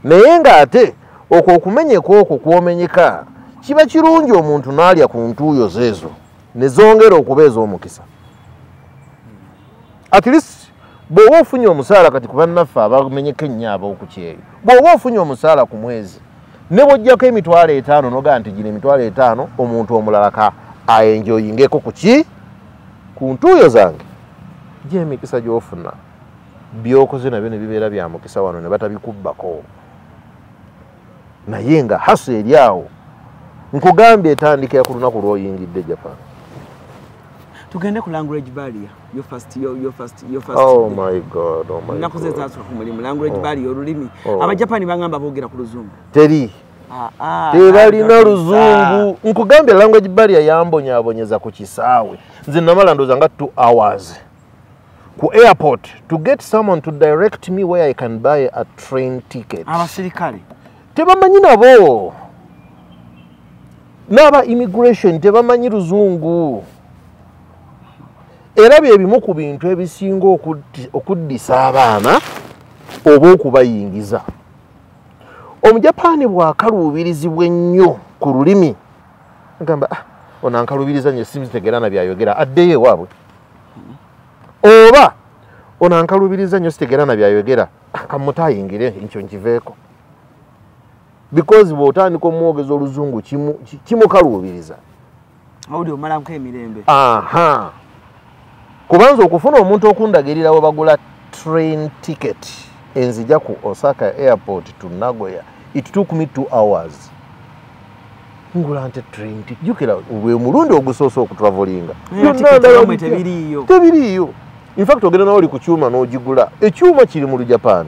Naye ng'ate okwo okumenyeka okwo kwomenyeka kiba kirungi omuntu n'alya ku ntuuyo zeezo ne zongera okubeeza omukisa. At least bw'oba ofunye omusaala kati ku bannaffe abamenyeka ennyo ab'okukyeyo, bw'oba ofunye omusaala ku mwezi ne bw'oggyako $5,000 nogaa nti gino $5,000 omuntu omulala aenjoyingeko ku ki ku ntuuyo zange, gy'emikisa gy'ofuna by'okoze nabyo ne bibeera bya mukisa wano ne batabikubbako. Naye nga hasa eri awo nkugambye etandikira ku lunaku lw'oyingidde Japan. Tugende ku language barrier. Your first. Oh my God. Nakuze zaatu ku mulimu language barrier olulimi. Abajapani bangamba boogera ku luzungu. Teri. Tebalina luzungu. Nkugambye language barrier yambonyabonyeza ku kisaawe. Nze namala ndoza nga 2 hours. Ku airport to get someone to direct me where I can buy a train ticket. Abasirikale. Tebamanyi nabo. N'aba immigration tebamanyi luzungu. Era bye bimu ku bintu ebisinga okuddisa abaana oba okubayingiza. Omujapani bw'akaluubirizibwa ennyo ku lulimi ngamba ono ankaluubiriza nnyo simuzitegeera na byayogera addeyo ewaabwe, oba ono ankaluubiriza nnyo sitegeera na byayogera kamutayingire ekyo nkiveeko, because bw'otandika omwogeza oluzungu kimukaluubiriza. Awuli omalanko emirembe. Kubanza okufuna omuntu okundagirira we bagula train ticket enzija ku Osaka airport to Nagoya, it took me 2 hours. Ngula ante train ticket jukira we mulundi ogusoosa okutravelinga tebiriyo. In fact ogenda nawo oli ku kyuma n'ogigula, ekyuma kiri mu Japan.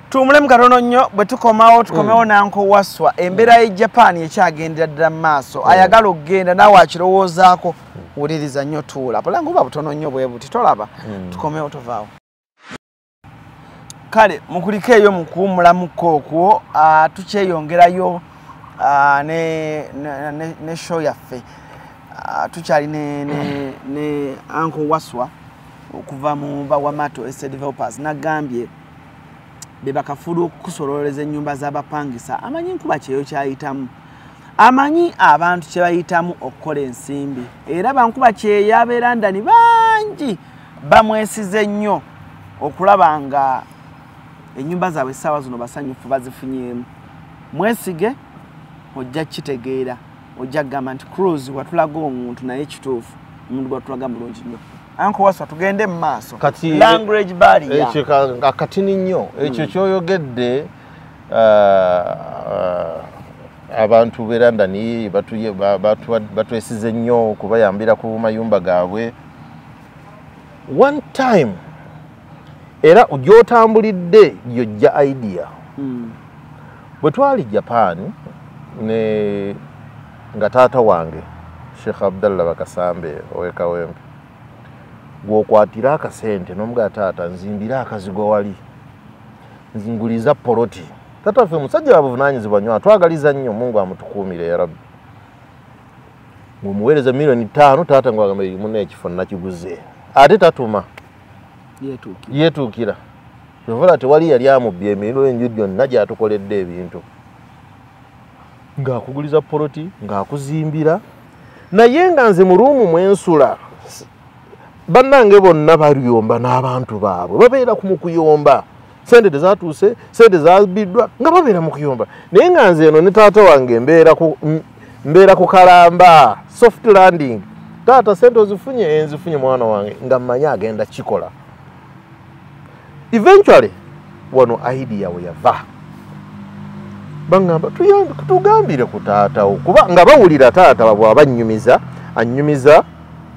Tumulemu katono nnyo bwe tukomewo nanko waswa embeera y'e Japan ekyagendera ddala mu maaso ayagala okugenda naawe akirowoozaako wuliriza nnyo tuula bulango buba butono nnyo bwe buti tolaba tukomewo tovaawo. Kale mukuliko eyo mu kuwummulamuko okwo tukyeyongerayo ne show yaffe tukyali ne anko waswa okuva mu Bawamato Estate Developers nagambye bebakafulu okusololeza ennyumba z'abapangisa amanyi enkuba kyeyo kyayitamu, amanyi abantu kye bayitamu okukola ensimbi, era bankuba kyeyo abeerandani bangi bamwesize nnyo okulaba nga ennyumba zaabwe essaawa zino basanyufu bazifunyeemu. Mwesige ojja kitegeera, ojja kugamba nti Cruise watulaga omuntu naye kituufu omuntu gwatulaga mulungi nnyo. Anko waswa tugende mu maaso language barrier ekyo akatini nnyo ekyo kyoyogedde abantu berandani batwesize nnyo okubayambira ku mayumba gaabwe one time era gyotambulidde yojja idea bwe twali Japan ne nga taata wange Sheikh Abdallah Bakasambe owekawempe gwokwatira akasente n'omuga taata nzimbira akazigo wali nzinguliza poloti tata ffe musajja wabuvunaanyizibwa nnyo atwagaliza nnyo Mungu amutukuumire ya Rabbi ng'omuweereza $5,000,000 taata ng'agamba muno ekifo nakiguze ate tatuma yeetuukira ovola tewali yali amubbye emirundi gyonna gy'atukoledde ebintu ng'akuguliza poloti ng'akuzimbira naye nga nze mu ruumu mwensula bannange bonna baliyomba n'abantu baabwe babeera ku mukuyomba sente tezatuuse sente zabiddwa nga babeera mu kuyomba naye nga nze eno ne taata wange mbeera ku kalamba soft landing taata sente ozifunye enzifunye mwana wange nga mmanyi agenda kikola. Eventually wano idea we yava bangamba tugambire ku taata kuba nga bawulira taata bw'aba annyumiza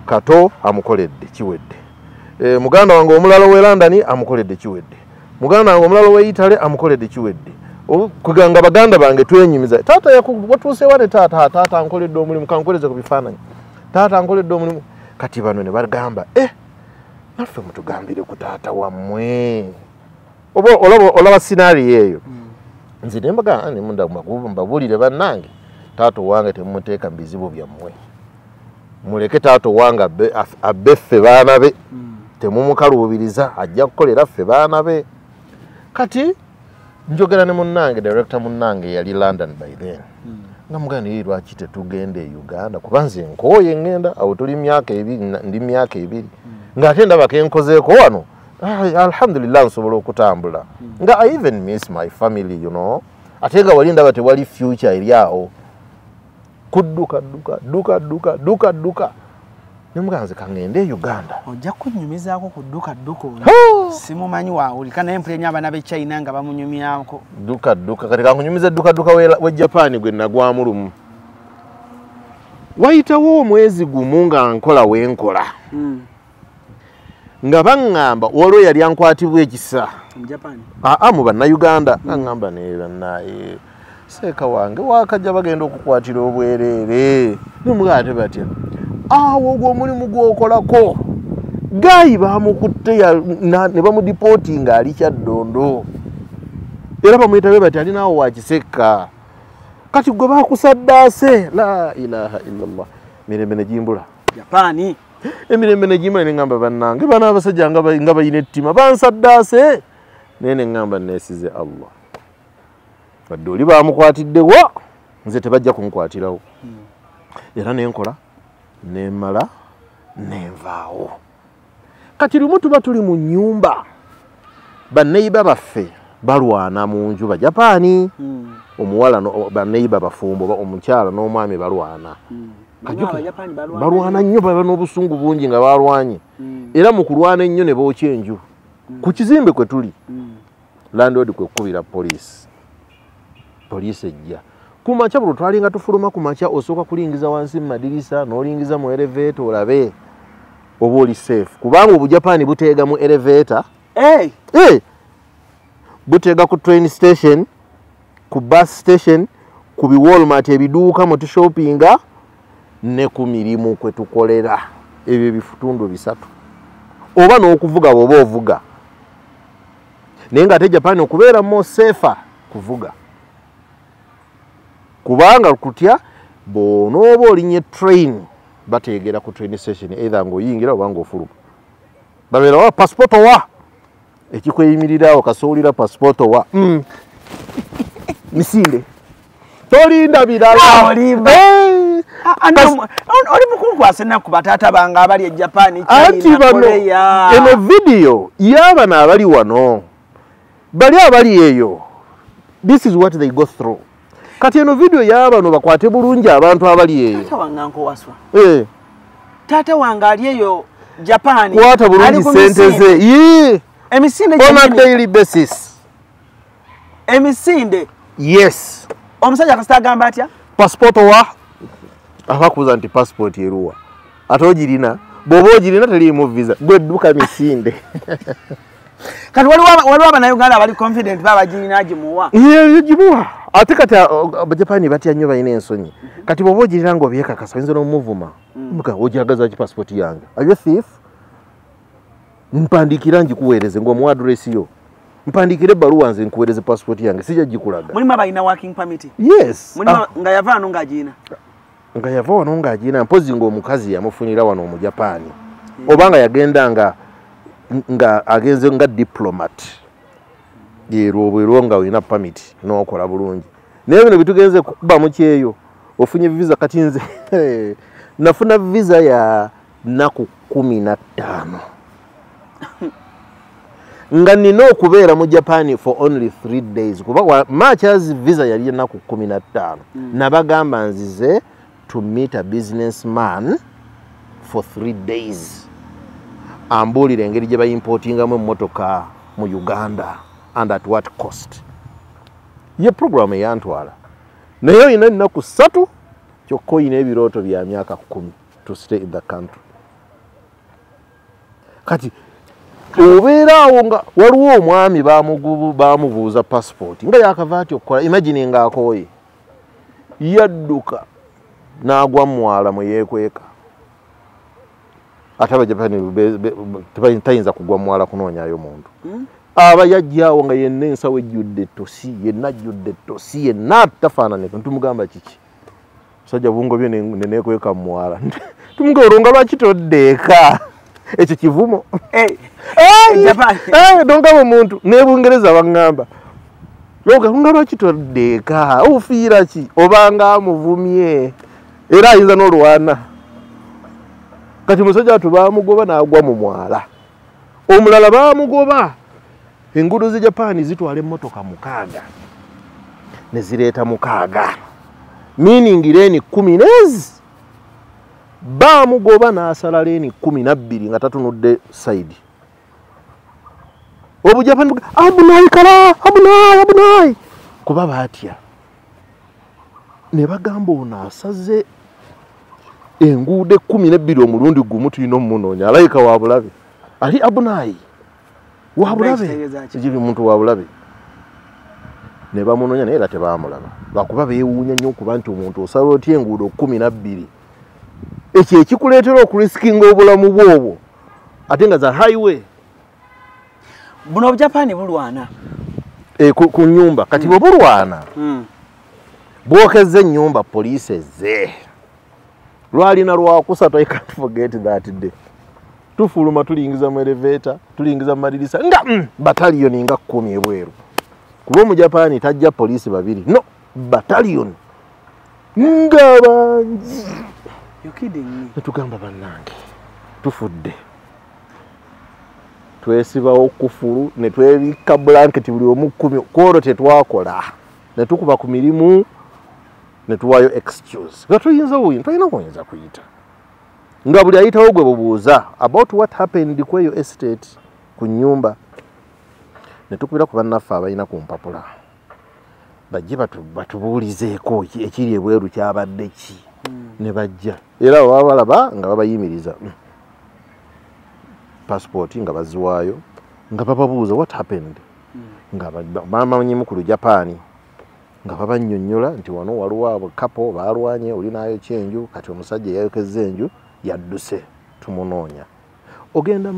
kato amukoledde kiwedde muganda wange omulala we London amukoledde kiwedde muganda wange omulala we Italy amukoledde kiwedde kuganga baganda bange twenyumiza taata watuuse wane taata ankoledde omulimu kankoleze ku bifaananyi taata ankoledde omulimu kati bano ne bagamba naffe mutugambire ku taata wammwe olaba scenario eyo nze ne mbagamba nemunda mbabuulire bannange taata owange temumuteeka mu bizibu byammwe muleke taata owange abbe ffe baana be temumukaluubiriza ajja kukolera ffe baana be kati njogera ne munnange director munnange yali London by then nga muganda ye lwaki tetugende e Uganda kuba nze nkooye ngenda awo tuli myaka ebiri ndi myaka ebiri ng'ate ndaba kenkozeeko wano alhamdulillah nsobola okutambula nga I even miss my family you know ate nga wali ndaba tewali future eri awo kudduka nemuganze kangende e Uganda ojja kunnyumizaako ku dduka simumanyi waawulika naye mpulenya abaana b'e China nga bamunyumyako dduka kati kankunyumiza dduka we Japan gwe nagwamu lumu wayitawo omwezi gumu nga nkola wenkola nga baŋŋamba olwo yali ankwatibwa ekisa mu bannayuganda aŋŋamba nebannaye seeka wange wakajja bagenda okukwatira obwereere nemugate batya awo ogwo omulimu gwokolako gayi bamukutte ne bamudipootinga ali Kyaddondo era bamuyitabe bati alinaawo wakisekka kati gwe bakusaddaase la ilaha illallah mirembe ne jimbula Japani emirembe ne jimbula neŋŋamba bannange bana abasajja nga bayina ettima bansaddaase naye neŋŋamba neesize Allah wadde oli bamukwatiddewa nze tebajja kunkwatirawo era nenkola nemala nenvaawo kati lumu tuba tuli mu nnyumba banneyiba baffe balwana mu nju Bajapani omuwala banneyiba bafumbo omukyala n'omwami balwana balwana nnyo baba n'obusungu bungi nga balwanye era mu kulwana ennyo ne bookya enju ku kizimbe kwe tuli landlord kwe kkubira poliisi ejja kumakya buli twalinga tufuluma ku makya osooka kulingiza wansi mu madirisa n'olingiza mu elevator olabe oba oli safe kubanga Obujapani buteega mu elevator buteega ku train station ku bus station ku biwalmart ebiduuka mu tushoppinga ne ku mirimu kwe tukolera ebyo bifutundu bisatu oba n'okuvuga bw'oba ovuga naye ng'ate Japan okubeera mo safer kuvuga kubanga kutya bonooba olinye train bateegera ku train station either ng'oyingira oba ng'ofuluma babeera wa passport wa ekikweyimirirawo kasoolira passport wa misinde tolinda birala oli mukulu kwasa ennaku bataata bange abali e Japan anti bano eno video y'abano abali wano bali abali eyo this is what they go through kati eno video y'abano bakwate bulungi abantu abali eyo taata wange nkowaswa taata wange ali eyo Japan kwata bulungi sente ze emisinde on a daily basis emisinde yes omusajja akasita agamba atya passport wa akakubuza nti passport eruwa ate ogirina bw'oba ogirina teriimu visa gwe dduka misinde kati waliwo abannayuganda abali confident babagirina agimuwa gimuwa ate kati Abajapani batya nnyo balina ensonyi kati bw'oba ogirina ng'obyekakasa oyinza n'omuvuma ojagaza ki passport yange are you a thief mpandiikira ngikuweereze ng'omuwa address yo mpandikire ebbaluwa nze nkuweereze passport yange sijja gikulaga mulimu abalina working permit yes nga yava wano ng'agiina nga yava wano ng'agiina mpozi ng'omukazi yamufunira wano Omujapani obanga yagenda nga agenze nga diplomat yerwo nga olina permit n'okola bulungi naye bino bitugenze kuba mu kyeyo ofunye visa kati nze nafuna visa ya nnaku 15 nga nina okubeera mu Japan for only 3 days kuba March's visa yali ennaku 15 nabagamba nzize to meet a businessman for 3 days ambuulira engeri gye bayimportingamu emmotoka mu Uganda and at what cost ye program eyantwala naye oyina ennaku 3 kyokka oyina ebirooto bya myaka 10 to stay in the country kati obeera awo nga waliwo omwami bamubuuza passport nga yakava ati okukola imagine nga akooye yadduka n'agwa mwala mwe yeekweka ate abajapani tayinza kugwa mwala kunoonyayo muntu aba yajjaawo nga yenna ensawo ejjudde ettosi yenna ajjudde ettosi yenna tafaananeko ntumugamba kiki musajja bungobye neneekweka mwala tumugamba olwo nga lwaki toddeeka ekyo kivumo donkabo muntu nebungereza baŋŋamba nga lwaki toddeeka ofiira ki obanga amuvumye era ayinza n'olwana kati musajja atu bamugoba n'agwa mu mwala omulala bamugoba enguudo z'e Japan zitwala emmotoka 6 ne zireeta 6 meaning leeni 10 nezi bamugoba n'asala leeni 12 nga tatunudde side obujapani abunayi kala abunayi kuba batya ne bagamba ono asaze enguudo 12 omulundi gumu tulina omunoonya alayika wabulabe ali abunayi wabulabe kiri muntu wabulabe ne bamunoonya naye era tebamulaba lwakuba beewuunya nnyo okuba nti omuntu osala otya enguudo 12 ekyo ekikuleetera okurisikinga obulamu bwobwo ate nga za highway buno obujapani bulwana ku nyumba kati bwe bulwana bwokeze ennyumba poliisi ezze lwalina lwakusatu I can't forget that day tufuluma tulingiza mu elevator tulingiza mu madirisa nga bataliyoni nga 10 ebweru kuba omujapani tajja poliisi 2 no bataliyoni nga bangi netugamba bannange tufudde twesibawo kufulu ne twebika blanketi buli omu 10 kwolwo tetwakola ne tukuba ku mirimu ne tuwayo excuse nga tuyinza kuyinza kuyita nga buli ayitawo gwe bubuuza about what happened ku eyo estate ku nyumba ne tukubira ku bannaffe abalina ku mpapula bajje batubuulizeeko ekiri ebweru kyabadde ki ne bajja era babalaba nga babayimiriza passport nga baziwaayo nga bababuuza what happened nga bamanyimu ku Lujapani nga babannyonnyola nti wano waliwo abo kapo baalwanye olinayo kyenju kati omusajja yayokezza enju yadduse tumunoonya ogenda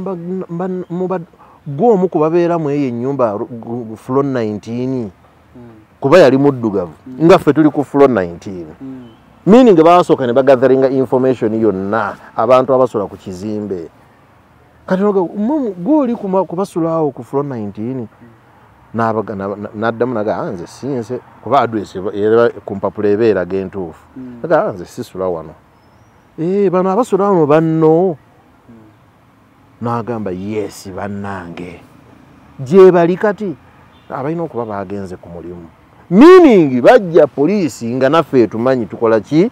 gw'omu ku babeeramu eyo ennyumba floor 19 kuba yali muddugavu nga ffe tuli ku floor 19 meaning baasooka ne bagatheringa information yonna abantu abasula ku kizimbe kati gw'oli kubasula awo ku floor 19 n'addamu naga nze sinze kuba address ku mpapula ebeeraga entuufu naga nze sisula wano bano abasula wano banno n'agamba yes bannange gye bali kati abalina okuba bagenze ku mulimu meaning bajja poliisi nga naffe tumanyi tukola ki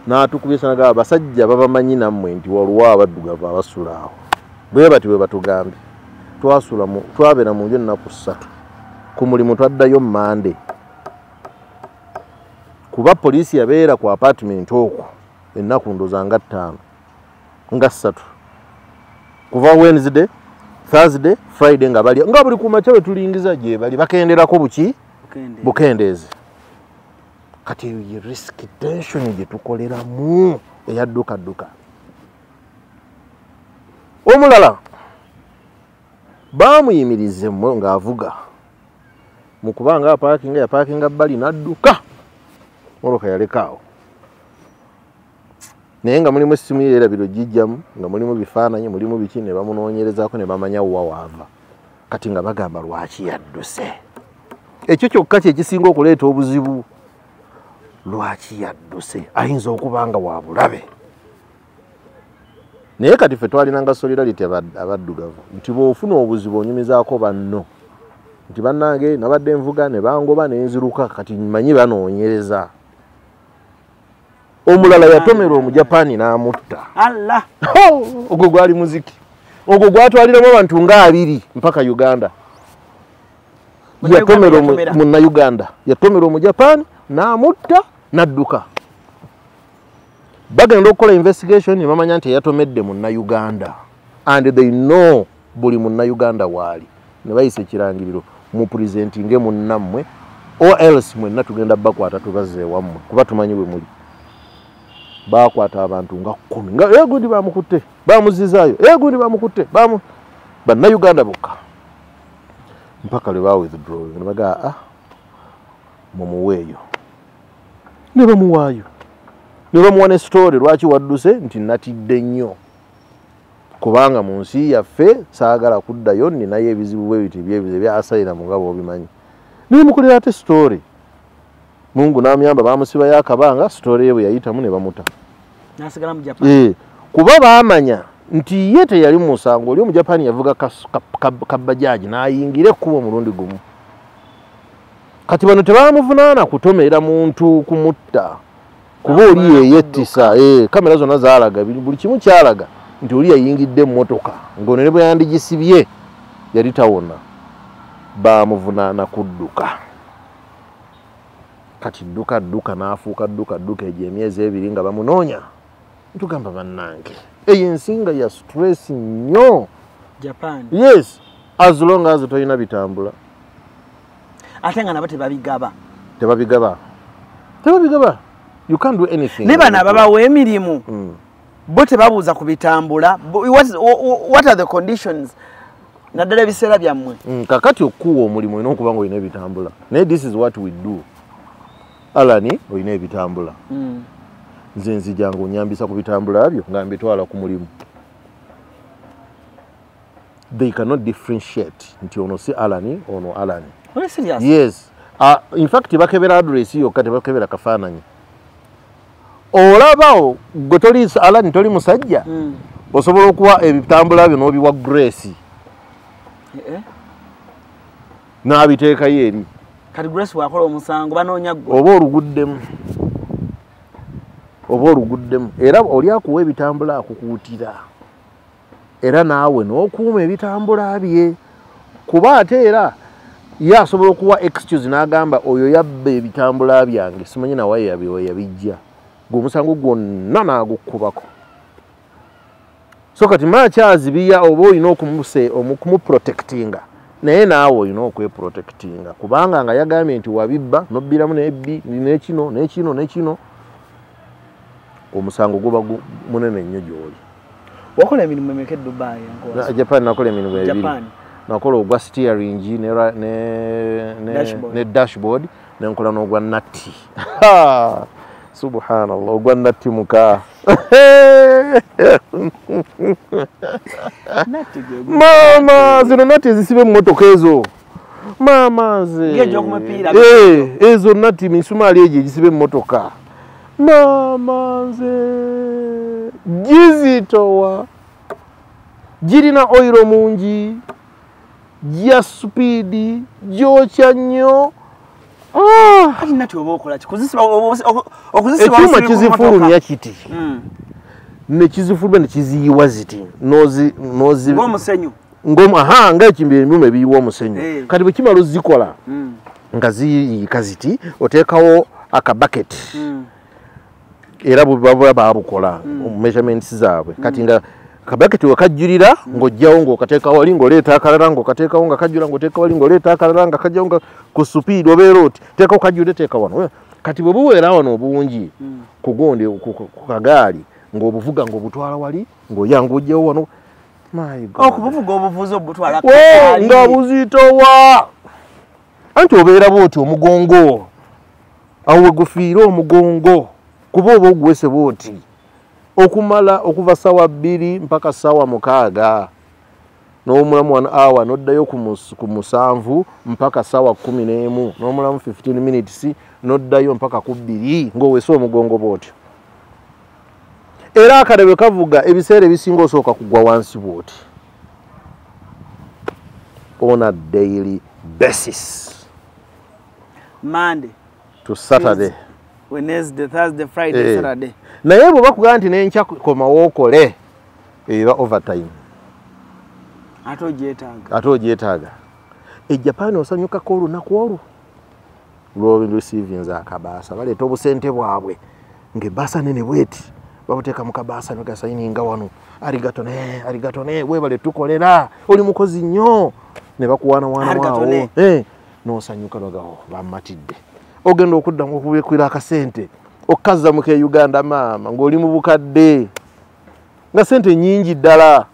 n'atukubisa naga abasajja babamanyi nammwe nti waliwo abaddugavu abasula awo bwe bati bwe batugambye twabeera mu nju ennaku 3 ku mulimu twaddayo Monday kuba poliisi yabeera ku apartment okwo ennaku ndoza nga 5 nga 3 kuva Wednesday Thursday Friday nga bali nga buli kumakya we tulingiza gye bali bakenderako bukendeeze kati eyo risk tension gye tukoleramu eyadduka omulala bamuyimirize ng'avuga mu kubanga yapakinga bbali n'adduka moloka yalekaawo naye nga mulimu essimu ye erabiro gijjamu nga mulimu bifaananyi mulimu biki ne bamunoonyerezaako ne bamanya wa waava kati nga bagamba lwaki yadduse ekyo kyokka kye kisinga okuleeta obuzibu lwaki yadduse ayinza okuba nga wa bulabe naye kati ffe twalinanga solidarity abaddugavu nti bw'ofuna obuzibu onyumizaako banno nti bannange nabadde nvuga ne bangoba nenziruka kati mmanyi banoonyereza omulala yatomera omujapani n'amutta ogwo gwali muziki ogwo gwatwaliramu abantu nga 2 mpaka Uganda yatomera munnauganda yatomera omujapani n'amutta n'adduka bagenda okukola investigation ne bamanya nti yatomedde munnauganda and they know buli munnayuganda waali ne bayisa ekirangiriro mu presentinge munnammwe or else mwenna tugenda bakwata tubaze wammwe kuba tumanyi bwe muli. Bakwata abantu nga 10 nga gundi bamukutte bamuzizaayo gundi bamukutte bannayuganda bokka mpaka lwe withdraw ne bagaa mumuweeyo ne bamuwaayo ne bamuwa ne story lwaki wadduse nti natidde nnyo kubanga mu nsi yaffe saagala kuddayo ninayo ebizibu bwe biti byasayina mugabo obimanyi ne mukolera ate story Mungu namuyamba bamusibayo akabanga story ye bwe yayitamu ne bamuta nasigala mu Japan. Kuba baamanya nti ye teyali mu musango oli mu Japan yavuga kabbajaji n'ayingire ekkubo omulundi gumu. Kati bano tebamuvunaana kutomera muntu kumutta kuba oli yeyettisa kamera zonna zaalaga buli kimu kyalaga nti oli yayingidde emmotoka ng'ono ne bwe yandigisibye yali tawona bamuvunaana kudduka. Kati dduka n'afuuka dduka egyo emyezi 2 nga bamunoonya ntugamba bannange eyo ensinga ya stress nnyo Japan. Yes, as long as toyina bitambula ate nga nabo tebabigaba you can't do anything. Ne bana babawa emirimu bo tebabuuza ku bitambula. What are the conditions naddala ebiseera byammwe? Kakati okuwa omulimu olina okuba nga olina ebitambula naye this is what we do. Alani olina ebitambula nze nzija nga onyambisa ku bitambula byo nga mbitwala ku mulimu. They cannot differentiate nti ono si Alani ono Alani. Are you serious? Yes. In fact bakebera address yokka tebakebera kafaananyi. Olabawo gwe toli Alani toli musajja osobola okuwa ebitambula byo n'obiwa Grace n'abiteekayo eri. Kati Grace wakola omusango banoonya gwe oba oluguddemu era oli akuwa ebitambula akukuutira era naawe n'okuuma ebitambula bye kuba ate era ye asobola okuwa excuse n'agamba oyo yabba ebitambula byange simanyi nawe yabijja ng'omusango gwonna n'agukubako. So kati maakyazibiya oba olina okumuprotectinga naye naawe olina okweprotectinga kubanga nga yagambye nti wabibba nobbiramu n'ekino omusango guba munene nnyo gy'oli. Wakola emirimu emeka Dubai? Japan nakola emirimu 2. Nakola ogwa steering ne dashboard nenkola n'ogwa natti. Subhanallah, ogwa natti muka. Mama zino natti zisibe mmotoka ezo. Mama ze ezo natti misumali ejo egisibe emmotoka. Mama ze gizitowa girina oiro mungi gya speedi gyokya nnyo. Ekyuma kizifulumya kiti ne kizifulumya ne kiziyiwa ziti ng'ebyuma ebiyiwa omusenyu. Kati bwe kimala ozikola nga ziyika ziti oteekawo akabaketi era bwe babukola measurements zaabwe. Kati nga kabaketi wakajjulira ng'ojjawo ng'okateeka wali ng'oleeta akalala ng'okateekawo nga kajjula ng'oteeka wali ng'oleeta akalala nga kajjawo nga ku speed obeera oti teekawo kajjule teeka wano. Kati bwe buweera wano obungi ku gundi ku kagaali ng'obuvuga ng'obutwala wali ng'oyanga ojjawo wano. Okubuvuga obuvuzi obutwala nga buzitowa anti obeera bwoti omugongo awo we gufiira omugongo kuba oba oguwese bwoti okumala okuva ssaawa 2 mpaka ssaawa 6 n'omulamu 1 hour n'oddayo ku 7 mpaka ssaawa 11 n'omulamu 15 minutes n'oddayo mpaka ku 2 ng'owese omugongo bwotyo. Era akadebe kavuga ebiseera ebisinga osooka kugwa wansi bwoti on a daily basis. Monday to Saturday, Wednesday, Thursday, Friday, Saturday. Naye bwe bakugamba nti n'enkya komawo okole eba overtime. Ate ogyetaaga. Japan osanyukako olunaku olwo lw'oreceivinze akabaasa baleeta obusente bwabwe ng'ebbaasa nene bweti babuteeka mu kabaasa ne gasayininga wano arigato ne webale tukolera oli mukozi nnyo ne bakuwaanawaana waawo n'osanyuka bagawo bammatidde ogenda okuddamu okubeekwira akasente okukazza mu Uganda maama ng'oli mu bukadde nga sente nnyingi ddala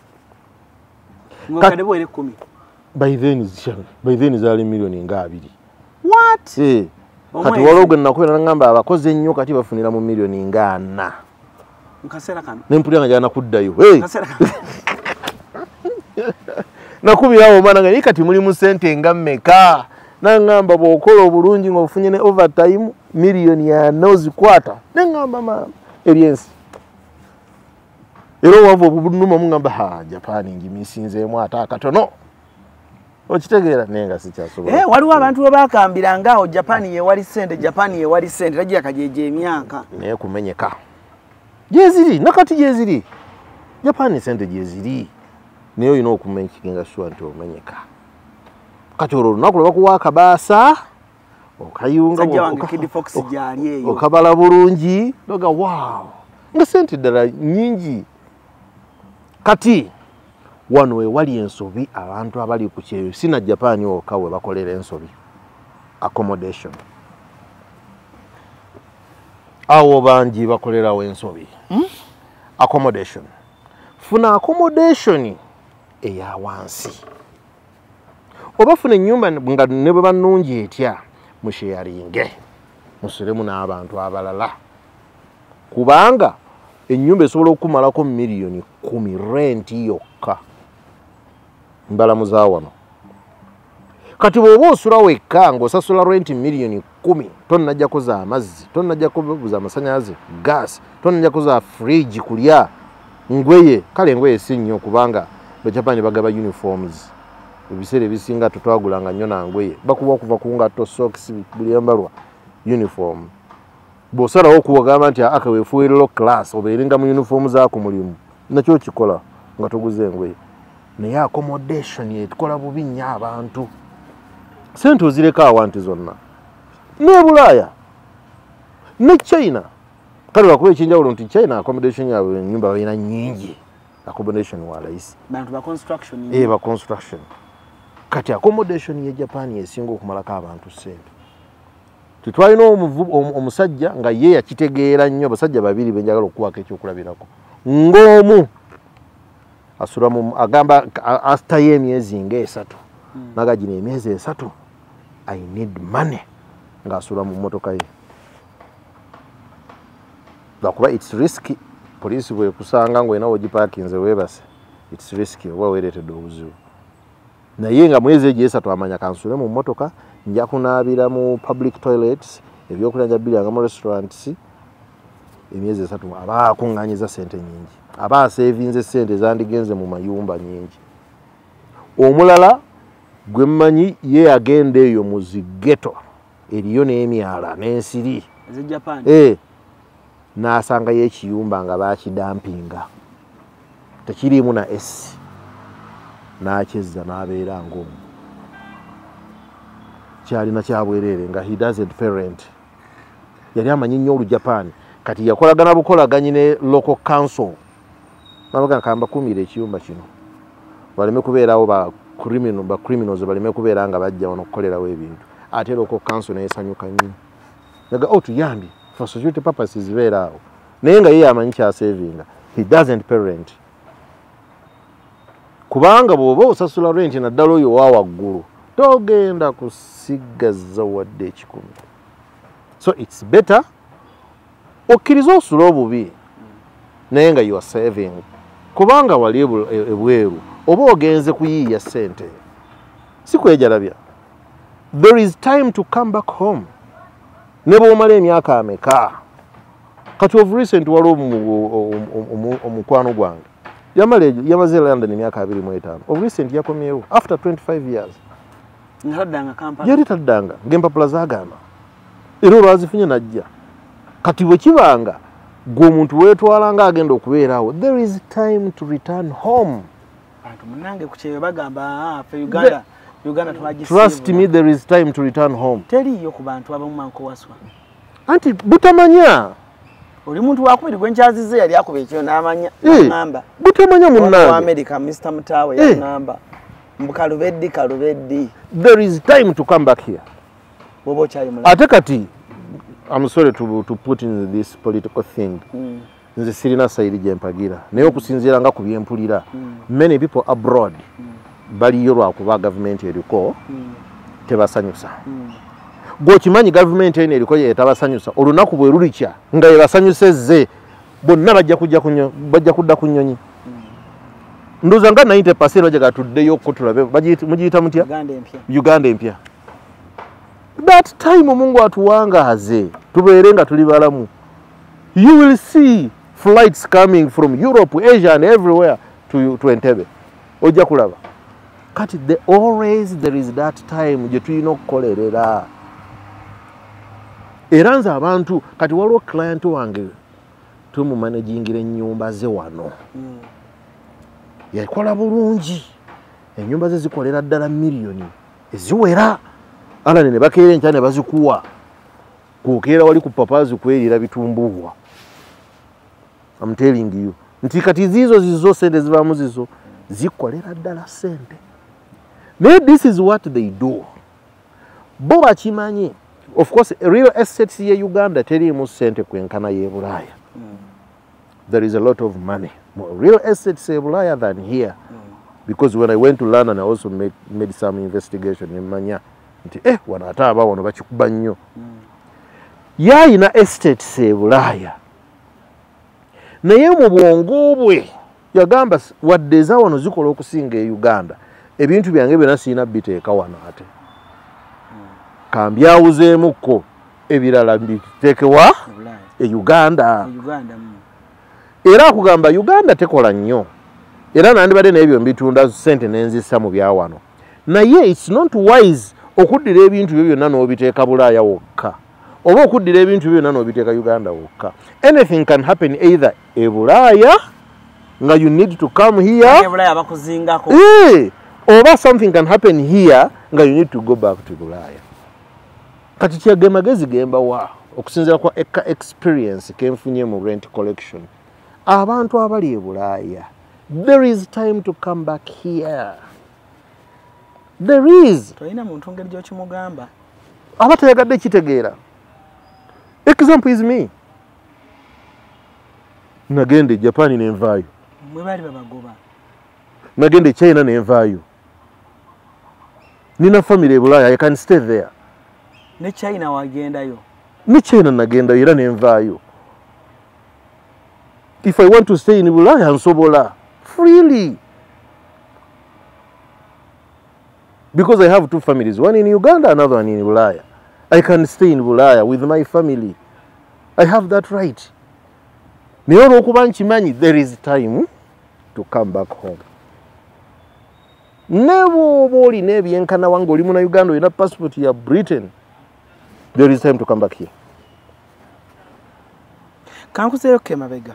by then zaali milioni nga 2 kati waliwo gwe nakubeera nagamba abakozi ennyo kati bafunira mu milioni nga 4 nempulira nga gyana kuddayo nakubirawo omwana nga kati muli mu sente nga mmeka nangamba bw'okola obulungi ng'ofunye ne overtime milioni 4 ozikwata nengamba maama eryensi era owava obunuma mungamba Japan ngimisinzeemu ate akatono okitegeera naye nga sikyasobola waliwo abantu we bakambiranga awo Japan yewali sente tagira kajeje emyaka naye kumenyeka gyeziri nakati gyeziri Japan sente gyeziri naye olina okumenyekinga sure nti omenyeka kati olwo olunaku lwe bakuwa akabaasa okayunga okabala bulungi noga waaw nga sente ddala nnyingi kati wano wewali ensobi abantu abali ku kyeyo sina Japan okka we bakolera ensobi accommodation awo bangi bakolerawo ensobi accommodation funa accommodation eya wansi oba funa ennyumba nga ne bwe bannungi etya musheyaringe musulemu n'abantu abalala kubanga ennyumba esobola okumalako milioni 10 renti yokka mbalamuza wano kati bw'oba osula wekka ng'osasula renti milioni 10 tonnajjako za amazzi tonnajjako za amasannyalaze gaasi tonnajjako za fridge kulya ngweye kale engweye si nnyo kubanga Bajapani bagaba uniforms ebiseera ebisinga tutwagulanga nnyo nangweye bakuba okuva ku ngatto socks buli yambalwa uniform bw'osalawo okuwagamba nti akaweefuwerero class obeerenga mu uniform zaako mulimu nakyo kikola nga toguze engweye naye accommodation yetukola bubi nnyo abantu sente ozireka awanti zonna ne Bulaaya ne China kale wakuba ekyenjawulo nti China accommodation yaabwe ennyumba balina nnyingi accommodation wa layisi ba construction kati accommodation ye Japan esinga okumalako abantu sente tutwalina omusajja nga ye yakitegeera nnyo basajja babiri benjagala okuwako ekyokulabirako ng'omu asula agamba asitayo emyezi nga 3 naga gino emyezi 3 I need money ng'asula mu mmotoka ye lwakuba it's risky poliisi bwekusanga ng'olina wogipakinze weebase it's risky oba weeretedde obuzibu naye nga mwezi egyo 3 amanya kansule mu mmotoka nja kunaabira mu public toilets ebyokulya nja bilanga mu restaurants emyezi 3 aba akunganyiza sente nyingi aba asevinze sente zandigenze mu mayumba nyingi omulala gwe mmanyi ye agenda eyo mu zigeto eriyo n'emyala n'ensiri Japan n'asanga y'ekiyumba nga baakidampinga tekiriimu na esi n'akyezza n'abeera ng'omu kyalina kyabwereere nga he doesn't parent yali amanyi nnyo Olujapani kati yakolagana bukolaganye ne local council nabaga kamba kumira ekiyumba kino baleme kubeerawo ba criminals baleme kubeera nga bajja wano okukolerawo ebintu ate local council nayesanyuka nnyo naga tuyambi for security purposes beeraawo naye nga ye amanyi kyasevinga he doesn't parent kubanga bw'oba osasula rent naddala oyo wa waggulu togenda kusigazza wadde 10 so it's better okkiriza osula obubi naye nga you are saving kubanga wali ebweru oba ogenze kuyiiya sente si kwejalabya there is time to come back home ne bw'omala emyaka ameka kati of recent waliwo omukwano gwange yamaze London emyaka 25 of recent yakomyewo after 25 years yali taddanga ng'empapula zagamba era olwazifunye najja kati bwe kibanga gwe omuntu weetwala nga agenda okubeerawo there is time to return home munange ku kyeyo bagamba Uganda trust me there is time to return home teriyo ku bantu abamu manko waswa anti butamanya oli muntu wakubiri gwenchazize yali akuba ekyo n'amanya ngamba butemanya munnange wa America Mr. Mutawe yangamba kalubeddi there is time to come back here bobo chali mula ate kati I'm sorry to put in this political thing nze sirina sayidi jempagira naye okusinziira nga kubyempulira many people abroad baliyo lwakuba government eriko tebasanyusa gwokimanyi government eno eriko yetabasanyusa olunaku bwe lulikya nga yebasanyusezze bonna bajja kudda ku nnyonyi ndoza nga 90% bajja gatuddeyo ko tulabe mugiyita mutya Uganda empya that time Mungu atuwangaze tubeere nga tuli balamu you will see flights coming from Europe, Asia and everywhere to Entebbe ojja kulaba kati there is that time gye tulina okukolerera era nze abantu kati waliwo client wange tumumanagingire ennyumba ze wano yakola bulungi ennyumba ze zikolera ddala miliyoni eziwera alane ne bakeera enkya ne bazikuwa kukeera wali ku papazi kwerira bitumbuwa I'm telling you nti kati zizo sente zivaamu zizo zikolera ddala sente naye this is what they do bo bakimanyi of course real estate ye Uganda teriimu sente kwenkana ye Bulaaya there is a lot of money more real estate say Bulaaya than here because when I went to London I also made some investigation in manya nti wana aba wano bakikuba nnyo yayina estate say Bulaaya naye mu bwongo bwe yagamba wadde za wano zikola okusinga e Uganda ebintu byange byonna sirina biteeka wano ate kambyawuzeemukko ebirala mbiteekewa e Uganda era akugamba Uganda tekola nnyo era nandibadde n'ebyo mbitunda sente n'enzisa mu bya wano naye it's not wise okuddira ebintu byo byonna n'obiteeka Bulaaya wokka oba okuddira ebintu byonna n'obiteeka Uganda wokka anything can happen either e Bulaaya nga you need to come here Bulaaya bakuzingako oba something can happen here nga you need to go back to Bulaaya kati kyage magezi gemba wa okusinzira kwa experience kenfunye mu rent collection abantu abali e Bulaaya there is time to come back here there is toyina muntu ngeri gyo kimugamba abatayagadde kitegeera example is me nagende Japan nenvaayo mwe bali babagoba nagende China nenvaayo nina family e Bulaaya I can stay there ne China wagendayo ne China nagendayo era nenvaayo if I want to stay in Bulaaya nsobola freely because I have two families one in Uganda another one in Bulaaya I can stay in Bulaaya with my family I have that right naye olw'okuba nkimanyi there is time to come back home ne bw'oba olina ebyenkana wange oli muna Uganda olina passport ya Britain there is time to come back here kankuseeyo kemabega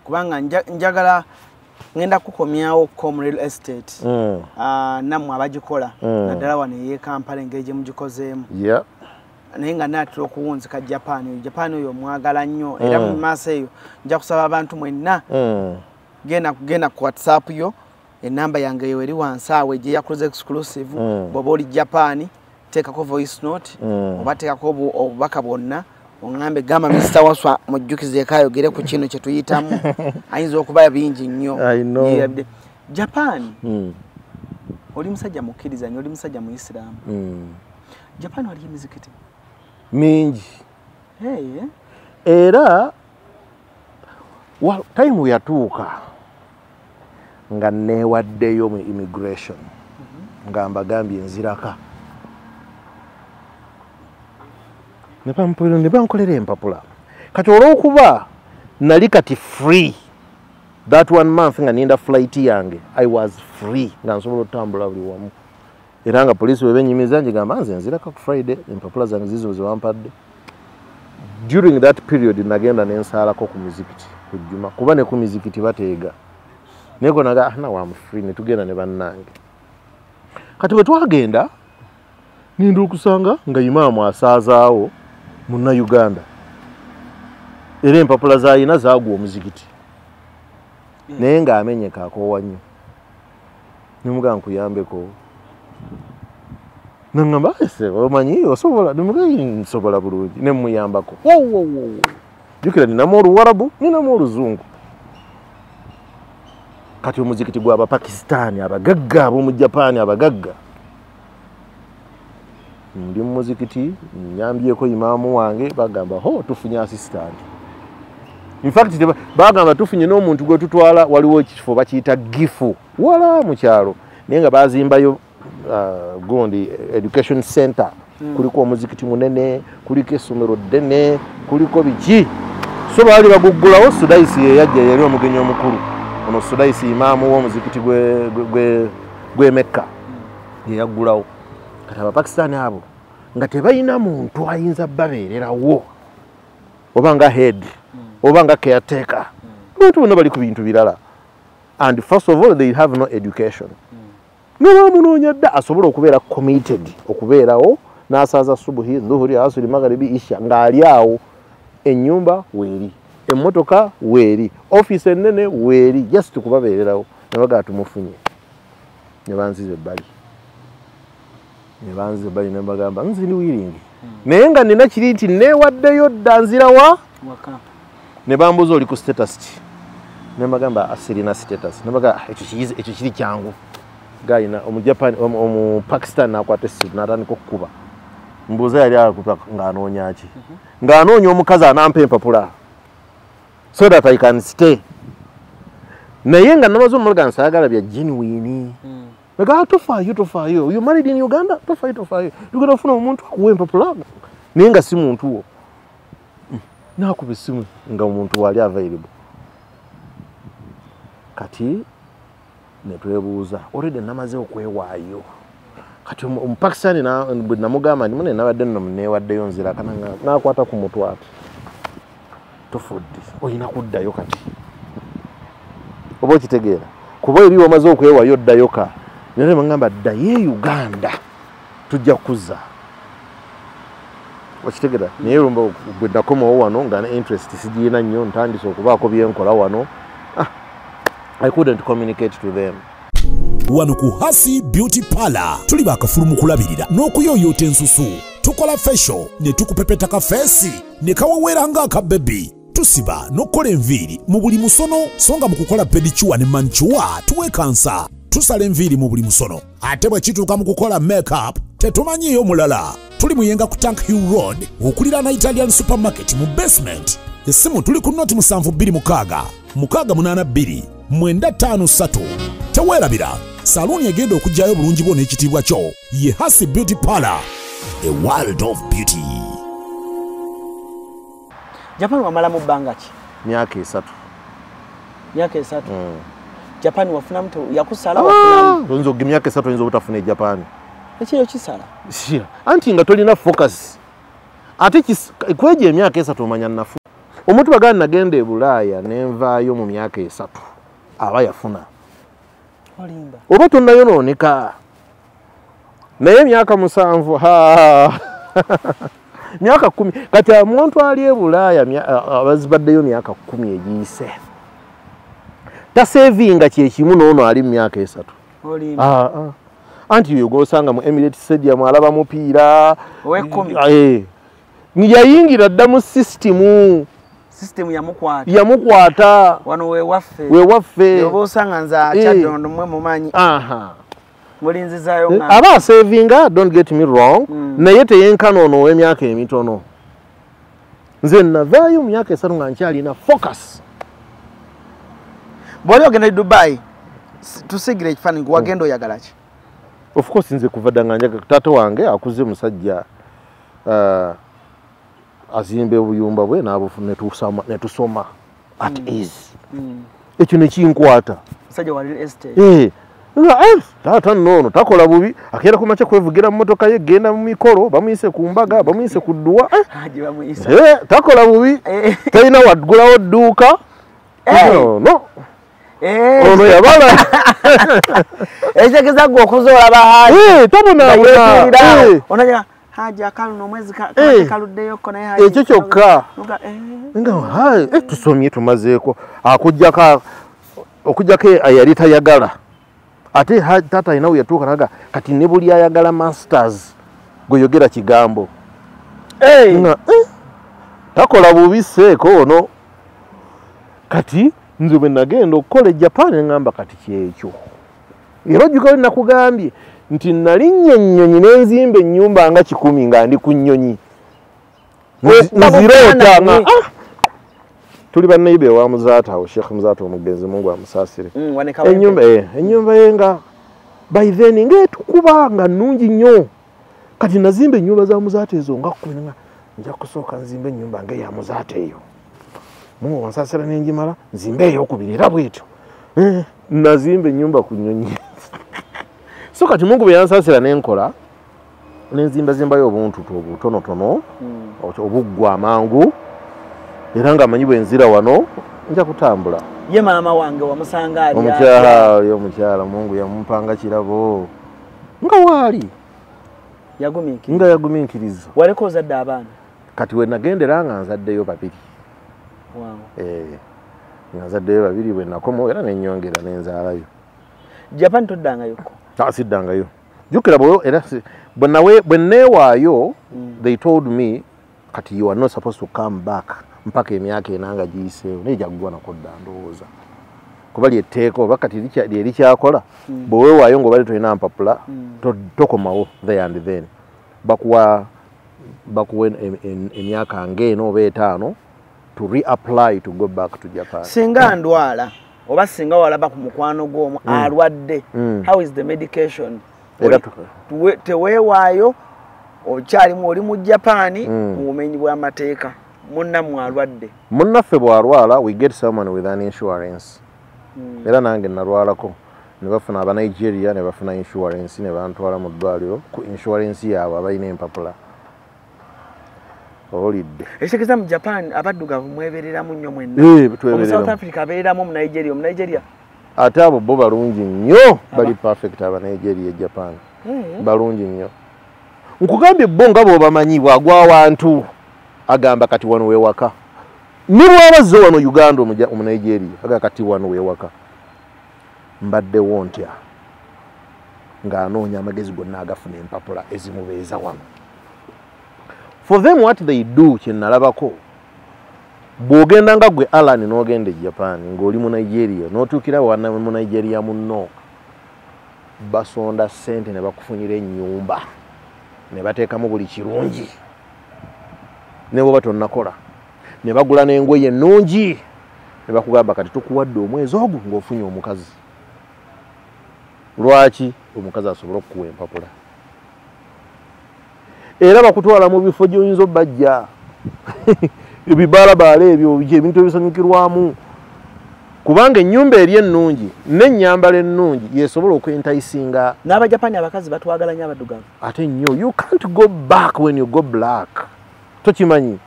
kubanga njagala ngenda kukomyawo com real estate namwe abagikola naddala wano ye Kampala engeri gye mugikozeemu naye nga natera okuwunzika Japan oyo mwagala nnyo era mu maaso eyo nja kusaba abantu mwenna genda ku WhatsApp yo enamba yange yo eri wansi awo gye yakuloza exclusive bw'oba oli Japan teekako voice note oba teekako obubaka bwonna ongambe gamba Mr. Waswa mujjukize kayogere ku kino kye tuyitamu ayinza okuba bingi nnyo Japan oli musajja mukkiriza nnyo oli musajja mu Islam Japan wali mizikiti mingi era time yatuuka nga neewaddeyo mu immigration nga mbagambye nziraka ne bankolera empapula kati olw'okuba nali kati free that 1 month nga ninda flight yange I was free nga nsobola otambula buli wamu era nga poliisi bwe benyimiza ngigamba nze nziraka ku Friday empapula zange zizo ze wampadde during that period nagenda nensaalako ku mizikiti ku Juma kuba ne ku mizikiti bateega neko naga na am free ne tugenda ne bannange kati bwe twagenda ninda okusanga nga imaamu asaazaawo muna Uganda era empapula zayina zaagwa omuzikiti naye ng'amenyeka akoowa nnyo nemugaa nkuyambeko nangamba ese omanyi osobola nemugaa nsobola bulungi nemuyambako jukira ninamu oluwarabu ninamu oluzungu kati omuzikiti gw'Abapakistaani abagagga ab'omu Japan abagagga ndi mu muzikiti nyambyeko imaamu wange bagamba tufunye assistant. In fact bagamba tufunye n'omuntu gwe tutwala waliwo ekifo bakiyita gifu wala mu kyalo naye nga bazimbayo gundi education center kuliko omuzikiti munene kuliko essomero ddene kuliko biki so baali baguggulawo Sudaisi yeyajja yali omugenyi omukulu ono Sudaisi imaamu w'omuzikiti gwe Mecca yeyaggulawo kati Abapakistaani abo nga tebalina muntu ayinza babeererawo oba nga head oba nga caretaker bantu bonna bali ku bintu birala and first of all they have no education n'abamunoonya dda asobola okubeera committed okubeerawo n'asaaza subuhi dhuhuri asuri magharibi isha ng'ali awo ennyumba weeri emmotoka weeri office ennene weeri just kubabeererawo ne bagaa tumufunye ne banziza ebbali ne bagamba nziri wiringi naye nga nina kiri nti neewaddeyo dda nzirawa ne bambuza oli ku status ki ne bagamba asirina status ne bagaa ekyo kiri kyangu gayina Pakistan nakwata essimu n'atandika okukuba mbuuza yali akupa ng'anoonya ki ng'anoonya omukazi anampa empapula so that I can stay naye nga namaze omulaga nsaagala bya genuine Naga tofaayo you married in Uganda tofaayo tugenda kufuna omuntu akuwa empapula naye nga si muntu wo nakuba essimu nga omuntu wali available kati netwebuuza already namaze okwewaayo kati Omupakisani bwe namugamba ndi mune nabadde nno neewaddeyo nzira kana nakwata ku mutwe ati tofudde oyina kuddayo kati oba okitegeera kuba eri omaze okwewaayo ddayo ka naye bangamba ddayo Uganda tujja kuza okitegeera naye lumba bwe nakomawo wano nga ne interest sigiina nnyo ntandise okubaako byenkola wano I couldn't communicate to them. Wano ku Hasi Beauty Parlor tuli bakafulu mu kulabirira n'okuyoyota ensusu tukola facial ne tukupepeta ka face ne kawawera nga aka baby tusiba n'okola enviiri mu buli musono songa mu kukola pedicure ne manicure tuwe kansa tusala enviiri mu buli musono ate bwe kituuka mu kukola makeup tetumanyiyo mulala tuli muyenga ku Tank Hill Road okulira na Italian supermarket mu basement essimu tuli ku noti 72 682 953 teweerabira saluni egenda okujjayo bulungi bwo n'ekitiibwa kyo ye Hasi Beauty Parlor, a world of beauty. Japan wamala mu bbanga ki? Myaka 3. Myaka 3. Japan wafuna mtu yakusala wafuna nzo myaka 3 nzo utafune Japan. Ekyo kisala. Shira. Anti nga tolina focus. Ate kweje emyaka 3 omanya nafu. Omuntu bagana nagenda e Bulaaya nenvaayo mu myaka 3. Aba yafuna. Olimba. Oba tonnayonooneka. Naye myaka 7 myaka 10 kati omuntu ali e Bulaaya abazibaddeyo myaka 10 egiyise. Tasevinga kyekimu n'ono ali mu myaka 3. Olimba. Anti yo gosanga mu Emirates Stadium alaba mupiira. Ow'ekumi. Yayingira dda mu system yamukwata wano wewaffe yoba osanga nza Kyaddondo mwe mumanyi mulinzizayo nga aba savinga don't get me wrong naye teyenkana ono ow'emyaka emitono nze navaayo mu myaka 3 nga nkyalina focus bwali ogenda e Dubai tusigire ekifaananyi wagenda oyagala ki of course nze kuva dda nga njaga taata wange akuze musajja azimbe obuyumba bwe netusoma at ease ekyo nekinkwata musajja wa real estate taata nnono takola bubi akeera ku makya kwevugira mu motoka ye genda mu mikolo bamuyise ku mbaga bamuyise ku dduwa takola bubi talina waggulawo dduuka no ono yabala ekitegeeza gwe okoze olaba hayi tabonabona haja kaluno mwezi kaluddeyo ko naye haja ekyo kyokka nga tusomye tumazeeko okujjako yali tayagala ate taata alinawe yatuuka naga kati ne buli ayagala masters gweyogera kigambo takola bubiseeko ono kati nze bwe nagenda okukola e Japan ngamba kati kyekyo era ojjukira nakugambye nti nalinnya ennyonyi n'enzimba ennyumba nga 100 nga ndi ku nnyonyi nziroota nga tuli bannaibe wa Muzaata awo Sheikh Muzaata omugenzi Mungu amusaasire ennyumba ye nga by then ng'etukuba nga nnungi nnyo kati nazimba ennyumba za Muzaata ezo nga 10 nga nja kusooka nzimba ennyumba nga eya Muzaata eyo Mungu wansaasira n'engimala nzimba ey'okubiri era bwetyo nazimba ennyumba ku nnyonyi so kati Mungu bwe yansaasira n'enkola n'enzimbayo obuntu obutonotono obuggwa amangu era nga amanyi bwe nzira wano nja kutambula ye maama wange wamusanga ali omukyala Mungu yamumpanga kirabo nga waali yagumiikiriza waleko ozadde abaana kati we nagendera nga nzaddeyo babiri nga nzaddeyo babiri bwe nakoma era nennyongera nenzaalayo Japan toddangayoko siddangayo jjukira bwe neewaayo they told me kati you are not supposed to come back mpaka emyaka enanga giyiseewo naye jaggwa nakodda ndowooza kuba lyetteeka oba kati lyerikyakola bweweewaayo ng'obali tolina mpapula tokomawo there and then bakuwa emyaka ng'eno oba 5 to reapply to go back to Japan. Singa ndwala oba singa walaba ku mukwano gw'omu alwadde how is the medication? Teweewaayo okyalimu oli mu Japan mu bumenyi bw'amateeka munnammwe alwadde munnaffe bw'alwala we get someone with an insurance era nange nalwalako ne bafuna aba Nigeria ne bafuna insurance ne bantwala mu ddwaliro ku insurance yaabwe abalina empapula olidde ekitegeeza mu Japan abaddugavu mwebereramu nnyo mwenna mu South Africa abeereramu mu Nigeria ate abo bo balungi nnyo bali perfect aba Nigeria e Japan balungi nnyo nkugambye bo nga bw'obamanyi bwagwa awantu agamba kati wano wewaka ni bwabazze wano Uganda omu Nigeria aga kati wano wewaka mbaddewo ntya ng'anoonya amagezi gonna agafuna empapula ezimubeeza wano. For them what they do kyenalabako bw'ogenda nga gwe Alan n'ogenda e Japan ng'oli mu Nigeria n'otuukira wana mu Nigeria munno basonda ssente ne bakufunyira ennyumba ne bateekamu buli kirungi ne bwoba tonnakola ne bagula n'engoye ennungi ne bakugamba kati tukuwadde omwezi ogwo ng'ofunye omukazi. Lwaki? Omukazi asobole okukuwa empapula era bakutwala mu bifo gy'oyinza obbajja ebibaalabaala ebyo ebintu ebisanyukirwamu kubanga ennyumba eri ennungi n'ennyambala ennungi yesobola okwentayisinga. N'Abajapani abakazi batwagala nnyo abaddugavu ate nnyo you can't go back when you go black. Tokimanyi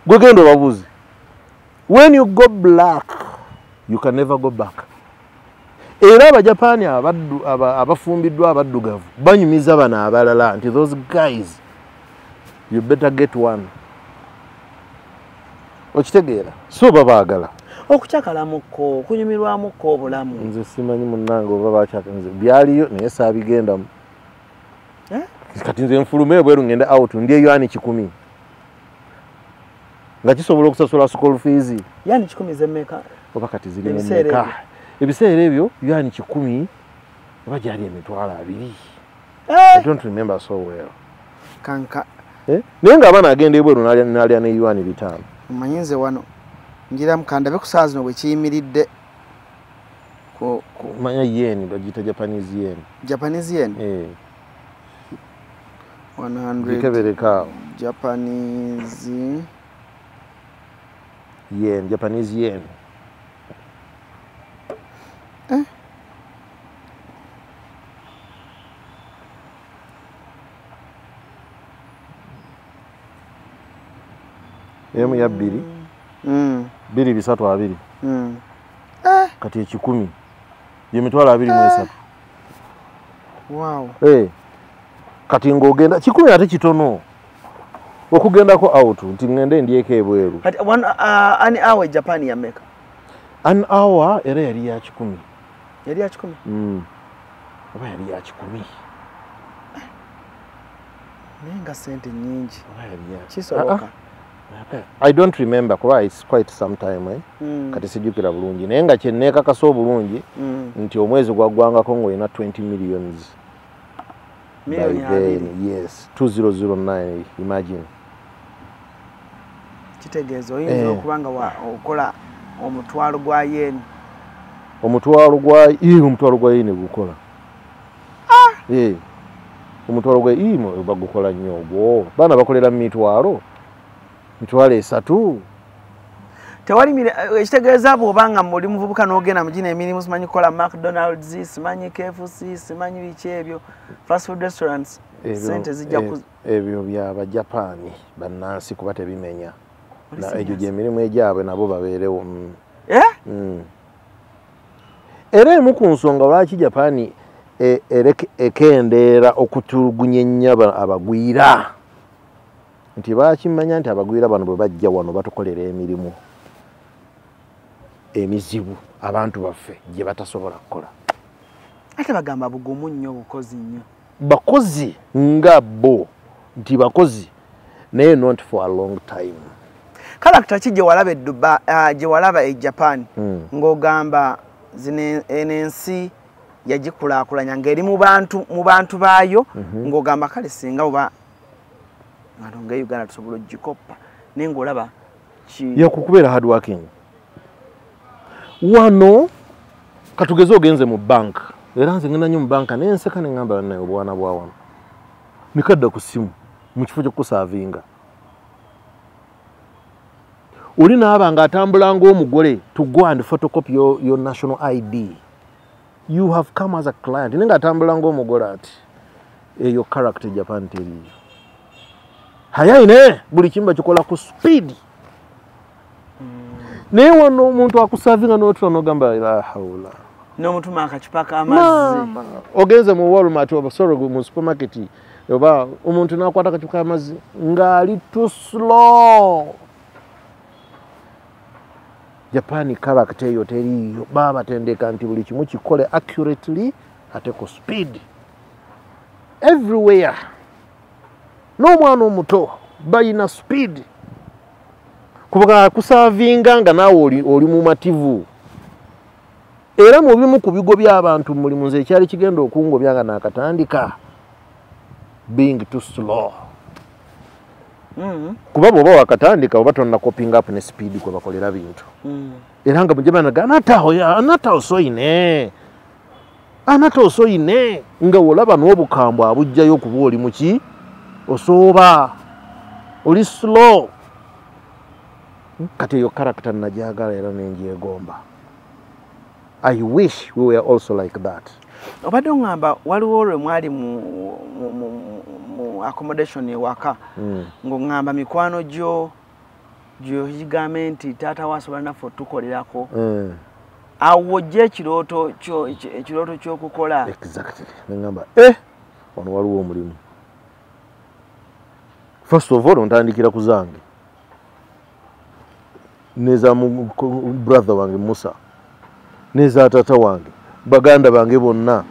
gwe genda obabuuzi when you go black you can never go back. Era Abajapani abafumbiddwa abaddugavu banyumiza bano abalala nti those guys you better get one. Okitegeera so babaagala okukyakalamuko kunyumirwamuko obulamu. Nze simanyi munnange oba bakyaka nze byaliyo naye saabigendamu kati nze nfulume ebweru ngende out ndi eyo ani 10 nga kisobola okusasula school fees yani 10 zemmeka oba kati ziri mu mmeka ebiseera ebyo yani 10 oba gyali emitwalo 2. I don't remember so well kanka naye ng'abaana agenda ebweru n'alya ne yuani 5. Manyinze wano ngira mukanda bekusaazi zino bwe kiyimiridde manya yen bagiyita Japanese yen. Japanese yen 100 kebereka Japanese yen. Japanese yen emu ya 2 2 3 kati 10 ye mitwalo 23. Wow. kati ng'ogenda 10 ate kitono okugendako out nti ngende ndyeko ebweru. Kati an hour Japan yameka. An hour era yali ya 10. Yali ya 10. Oba yali ya 10. Nenga sente nyingi. Oba yali ya. Kisoboka. I don't remember kuba it's quite some time kati sijukira bulungi naye nga kyenneeka kaso bulungi nti omwezi gwaggwangako ng'olina 20 millions. Yes, 2009, imagine. Kitegeeza oyinza okubanga okola omutwalo gwa yen. Omutwalo gwa yen gukola. Omutwalo gwa yen bagukola nnyo ogwo. Baana bakolera mitwalo 3. Tewali ekitegeeza bw'obanga muli muvubuka n'ogenda mu gino emirimu simanyi kukola McDonald's, simanyi KFC, simanyi biki ebyo fast food restaurants. Sente zijja ebyo byaba Japani bannansi kuba tebimenya. Egyo gy'emirimu egyabwe nabo babeerewo. Era emu ku nsonga lwaki Japani ekendeera okutulugunya ennyo abagwira nti bakimanya nti abagwira bano bwe bajja wano batukolera emirimu emizibu abantu baffe gye batasobola kukola. Ate bagamba bugumu nnyo bukozi nnyo. Bakozi nga bo nti bakozi naye not for a long time. Character ki gye walaba e Japan ng'ogamba zino ensi yagikulaakulanya ng'eri mu bantu baayo ng'ogamba kale singa oba nga Uganda tusobola ogikoppa naye ng'olaba yakukubeera hard working. Wano katugeze ogenze mu bank era nze ngenda nnyo mu banka nenseka ne ngamba naye obwana bwa wano mikadda ku simu mu kifo ky'okusaavinga oli naaba ng'atambula ng'omugole to go and photocopy your national ID. You have come as a client. Nenga atambula ng'omugole ati eyo character Japan teriyo. Hayaine buli kimba kikola ku speed. Naye wano omuntu akusaavinga n'otula n'ogamba la hawla. N'omuntu makakipaka amazzi. Ogenze mu Walmart oba sorry mu supermarket oba omuntu n'akwata akakipaka amazzi ng'ali too slow. Japani character eyo teriyo baba tendeka nti buli kimu kikole accurately ate ku speed everywhere. N'omwana omuto bayina speed kuba kusaavinga nga naawe oli mumativu era mu bimu ku bigo by'abantu mulimu nze ekyali kigenda okungobya nga naakatandika being too slow. Kuba bw'oba wakatandika oba tonna copying up ne speed kwe bakolera bintu era nga mujabana ga anata osoyine nga olaba n'obukambwe abujjayo kuba oli muki osooba oli slow. Kati eyo character najagala era nengyegomba. I wish we were also like that. Obadde ngamba waliwo olwe mwali mu accommodation ewaka ng'ongamba mikwano gyo gigambe nti taata wasobola naffe tukolerako awo gye ekirooto ky'okukola. Exactly. Nengamba wano waliwo omulimu. First of all ontandikira ku zange neza brother wange Musa neza tata wange baganda bange bonna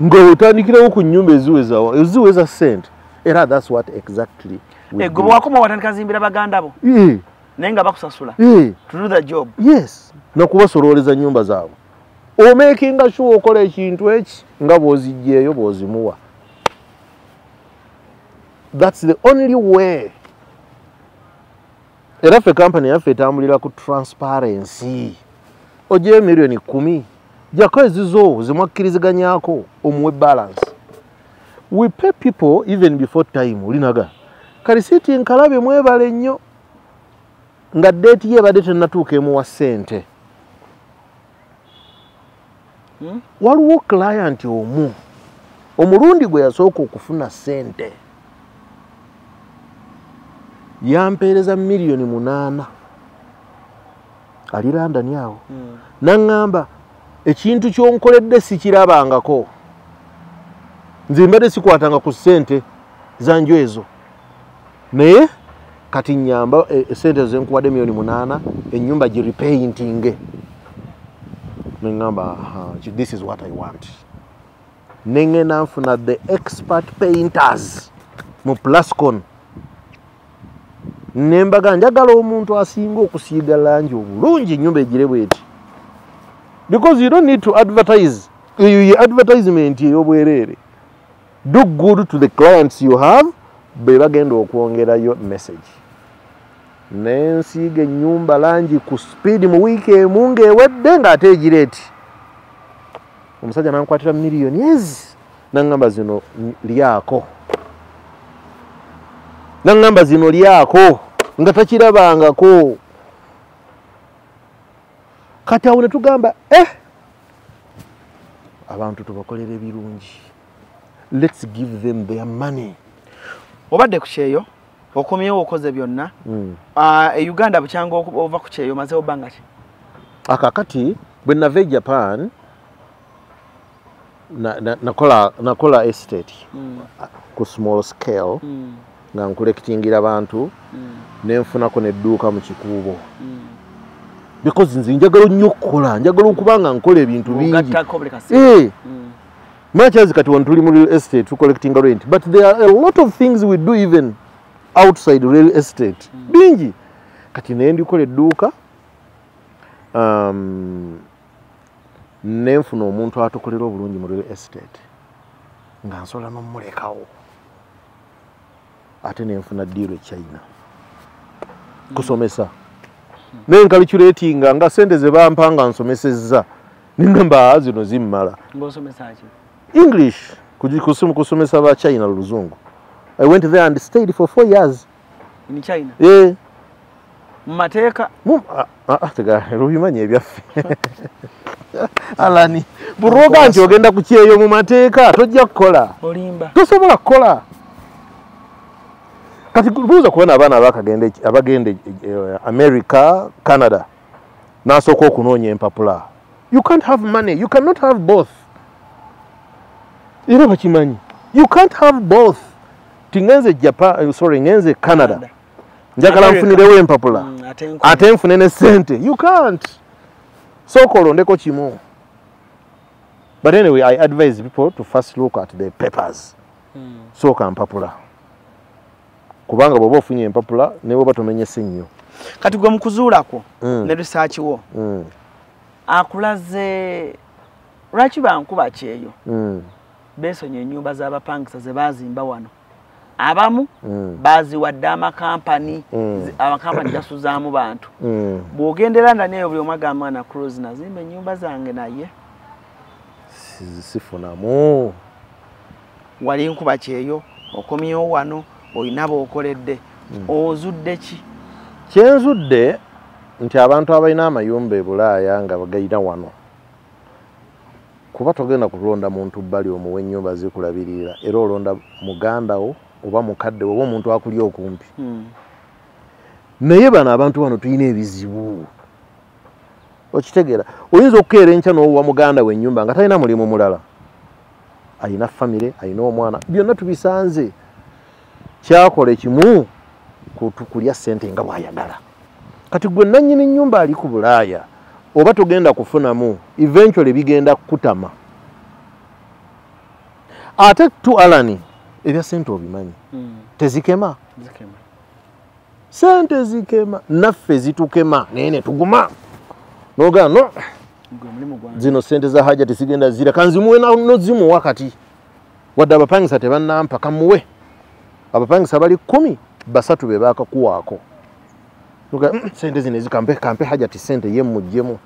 nga otandikirawo ku nnyumba eziweza sente era that's what exactly gwe wakoma watandika zimbira baganda bo naye nga bakusasula to do the job. Yes, nakubasololeza nnyumba zaabwe omakinga sure okola ekintu eki nga bw'ozijjeeyo bw'ozimuwa. That's the only way. Era ffe company yaffe etambulira ku transparency. Ojeyo milioni 10 jako ezizo zimwakkiriziganyako omuwe balance. We pay people even before time. Ulinaga karisiti nkalabe mwebale nnyo nga date ye badde tennatuuka emuwa ssente. Waliwo client omulundi gwe yasooka okufuna ssente yampeereza milioni 8 ali London awo naŋŋamba ekintu ky'onkoledde sikirabangako nze mbadde sikwatanga ku ssente zanjo ezo naye kati nyamba ssente zenkuwadde $8,000,000 ennyumba girepaintinge neŋŋamba this is what I want neŋŋenda nfuna the expert painters mu Plascon nembaga njagala omuntu asinga okusiiga langi obulungi ennyumba egire bweti because you don't need to advertise advertisement ey'obwereere do good to the clients you have be bagenda okwongerayo message nensiiga ennyumba langi ku speed mu wiiki emu ng'ewedde ng'ate egireeti omusajja nankwatira millions naŋŋamba zino lyako nga takirabangako kati awo ne tugamba abantu tubakolere ebirungi let's give them their money. Obadde ku kyeyo okomyewo okoze byonna Uganda bukyanga ova ku kyeyo maze obanga ki akakati bwe nava Japan nakola estate ku small scale nga nkulekitingira abantu nenfunako nedduuka mu kikuubo because nze njagala nnyo okukola njagala okuba nga nkola ebintu bingi Much kati when tuli mu real estate to collecting rent, but there are a lot of things we do even outside real estate. Bingi kati nendi ukole duka nenfuna omuntu atukolera obulungi mu real estate nga nsola n'omulekawo ate nenfuna deal China kusomesa nencalculating nga sente ze bampanga nsomesezza ningamba zino zimmala ngosomesa ki English kusomesa ba China luzungu. I went there and stayed for 4 years in China. Yeah. Mateka tega rubimanye byaffe alani buroga nti ogenda ku kyeyo mu mateeka tojja kukola olimba tosobola kukola kati buuza kubona abaana abagende America Canada nasooka okunoonya empapula. You can't have money, you cannot have both. Era bakimanyi you can't have both. Tingenze Japan ngenze Canada njagala nfunirewo empapula ate nfune ne sente. You can't. So kolondeko kimu. But anyway, I advise people to first look at the papers. So kampapula kubanga bwoba ofunye empapula ne bwoba tomenyese nnyo kati gwe mukuzuulako ne research wo akulaze lwaki bankuba kyeyo besonye ennyumba z'abapangisa ze bazimba wano abamu baziwadde amakampani amakampani gasuzaamu bantu bw'ogendera ndani eyo buli omu agamba na Cruise nazimba ennyumba zange naye sifunamu wali nkuba kyeyo okomyewo wano olina b'okoledde ozudde ki kyenzudde nti abantu abalina amayumba e Bulaaya nga bagayina wano kuba togenda kulonda muntu bbali omuwe ennyumba zikulabirira era olonda muganda wo oba mukadde oba omuntu akuli okumpi naye bano abantu wano tulina ebizibu okitegeera oyinza okukeera enkya n'owa muganda we ennyumba nga talina mulimu mulala ayina famire ayina omwana byonna tubisanze kyakola kimu kutukulya ssente nga bw'ayagala kati gwe nannyini ennyumba ali ku Bulaaya oba togenda kufunamu eventually bigenda kutama ate tu alani ebya ssente obimanyi tezikema ssente zikema naffe zitukema nene tuguma noga no zino ssente za haja tisigenda zira kanzimuwe no zimu wakati wadde abapangisa tebannampa kamuwe abapangisa bali 10 basatu be bakakuwaako nuga sente zine zikampe haja ti sente yemmujjemu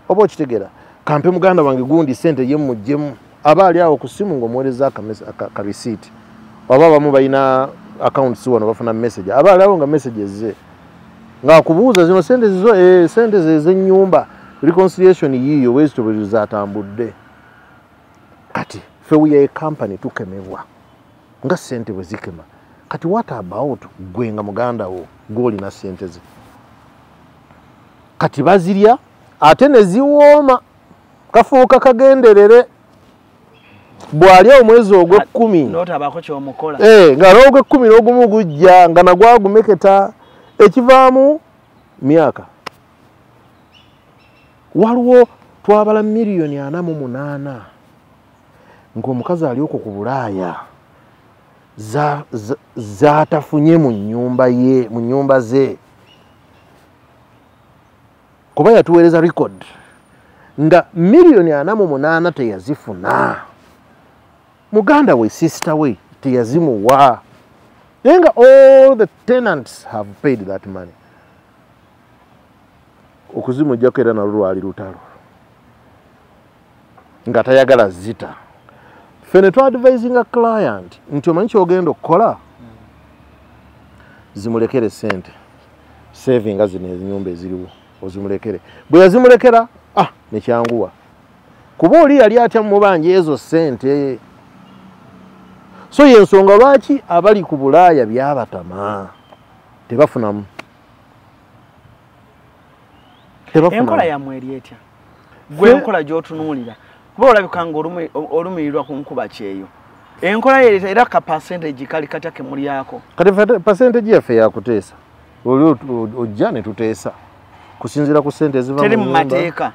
oba okitegera kampe muganda wange gundi sente yemmujjemu aba ali awo ku simu ng'omuweereza ka receipt oba abamu balina accounts wano bafuna message aba ali awo nga messages ze ng'akubuuza zino sente zizo sente ze z'ennyumba reconciliation yiyo wezitobero zatambudde kati ffe we company tukemebwa nga sente bwe zikema kati what about gwe nga muganda wo gw'olina sente ze kati bazirya ate ne ziwooma kafuuka kagenderere bwali omwezi ogw'ekkumi n'otabako ky'omukola nga n'ogw'ekkumi n'ogumu gujja nga nagwagumeketa ekivaamu myaka waliwo twabala miliyoni 48 ng'omukazi ali okwo ku Bulaaya zaatafunye mu nnyumba ze kuba yatuweereza record nga miliyoni 48 teyazifuna muganda we sister we teyazimuwa naye nga all the tenants have paid that money okuzimujjako era nalwo lwali lutalo nga tayagala zita fene twadvisinga client nti omanyi kyogenda okukola zimulekere sente savinga zino enyumba eziriwo ozimulekere bwe yazimulekera nekyanguwa kuba oli yali atya mubanja ezo sente so yensonga lwaki abali ku Bulaaya byabatama tebafunamu enkola yamwe eri etya gwe enkola gy'otunuulira kuba olabika nga olumirirwa ku nkuba kyeyo enkola era ka percentage kali katya kemulyako kati percentage yaffe yakuteesa oli ojja ne tuteesa kusinziira ku sente eziva teri mu mateeka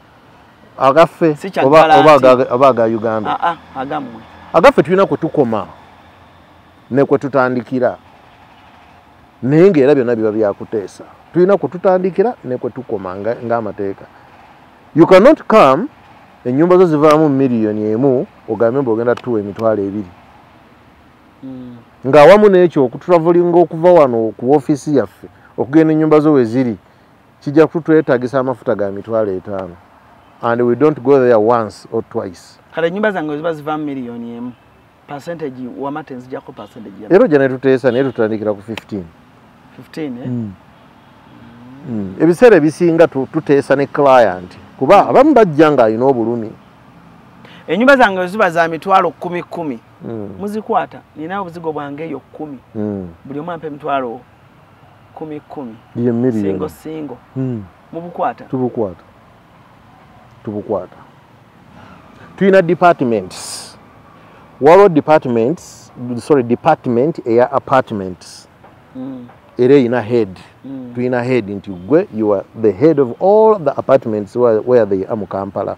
agaffe oba aga Uganda agammwe agaffe tulina kwe tukoma ne kwe tutandikira naye ng'era byonna biba byakuteesa tulina kwe tutandikira ne kwe tukoma ng'amateeka you cannot come ennyumba zo zivaamu miliyoni 1 ogambe mbu ogenda tuwa emitwalo 2 ng'awamu n'ekyo okuturavulinga okuva wano ku ofiisi yaffe okugenda ennyumba zo we ziri kijja kutwetagisa amafuta ga mitwalo 5 and we don't go there once or twice kale ennyumba zange ziba zivaamu miliyoni 1 percentage wamate nzijjako percentage era ojja ne tuteesa naye tutandikira ku 15 ebiseera ebisinga tuteesa ne client kuba abamu bajja ng'alina obulumi ennyumba zange ziba za mitwalo 10 muzikwata ninayo obuzigo bwange eyo 10 buli omu ampa emitwalo 10 singo mubukwata tubukwata tulina departments waliwo department eya apartments era erina head tulina head nti gwe you are the head of all the apartments where they are mu Kampala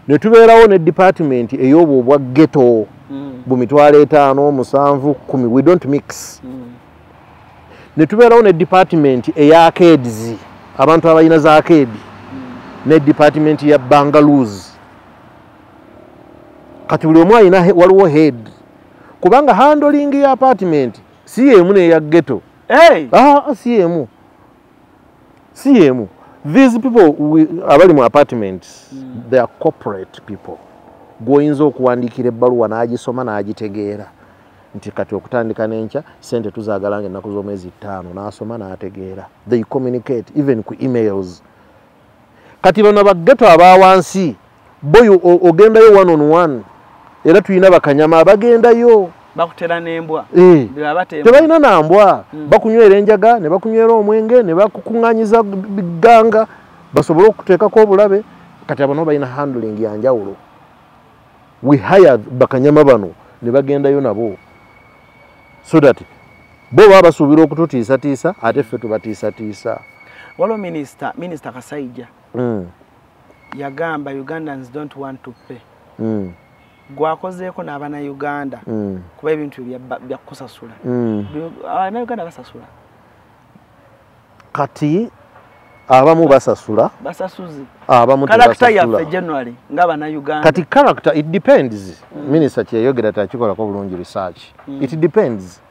ne tubeerawo ne department ey'obwo obwa ghetto bu mitwalo 5 7 10 we don't mix ne tubeerawo ne department eya arcades abantu abalina za arcade ne department ya bungalows kati buli omu alina waliwo head kubanga handling ya apartment si yemu neya ghetto si yemu these people abali mu apartments they are corporate people goyinza okuwandiikira ebbaluwa n'agisoma n'agitegeera nti kati okutandika n'enkya sente tuzaagalange ennaku z'omwezi 5 n'asoma n'ategeera they communicate even ku emails kati bano baggeto abawansi boyo ogendayo 1-on-1 era tulina bakanyama abagendayo bakutera n'embwa tebalina nambwa bakunywera enjaga ne bakunywera omwenge ne bakukuŋŋanyiza biganga basobole okuteekako obulabe kati abano balina handling ya njawulo we hire bakanyama bano ne bagendayo nabo so that bo baba basuubira okututiisatiisa ate ffe tubatiisatiisa waliwo minisita Kasaija yagamba Ugandans don't want to pay gwakozeeko n'abana Uganda kuba ebintu bya kusasula abana Uganda basasula kati abamu basasula basasuzi abamu character yaffe January ng'abana Uganda kati character it depends minister kyeyogera takikolako bulungi research it depends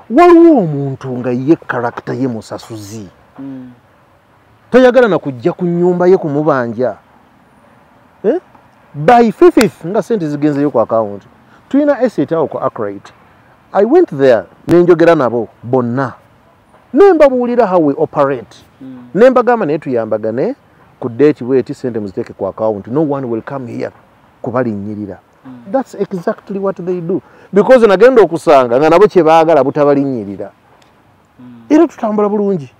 waliwo omuntu nga ye character ye musasuzi tayagala na kujja ku nnyumba ye kumubanja by 5th nga sente zigenzeyo ku account tulina asset awo ku accurate I went there nenjogera nabo bonna nembabuulira how we operate nembagamba naye tuyambagane ku date weti sente muziteeke ku account no one will come here kubalinnyirira that's exactly what they do because nagenda okusanga nga nabo kyebaagala butabalinnyirira era tutambula bulungi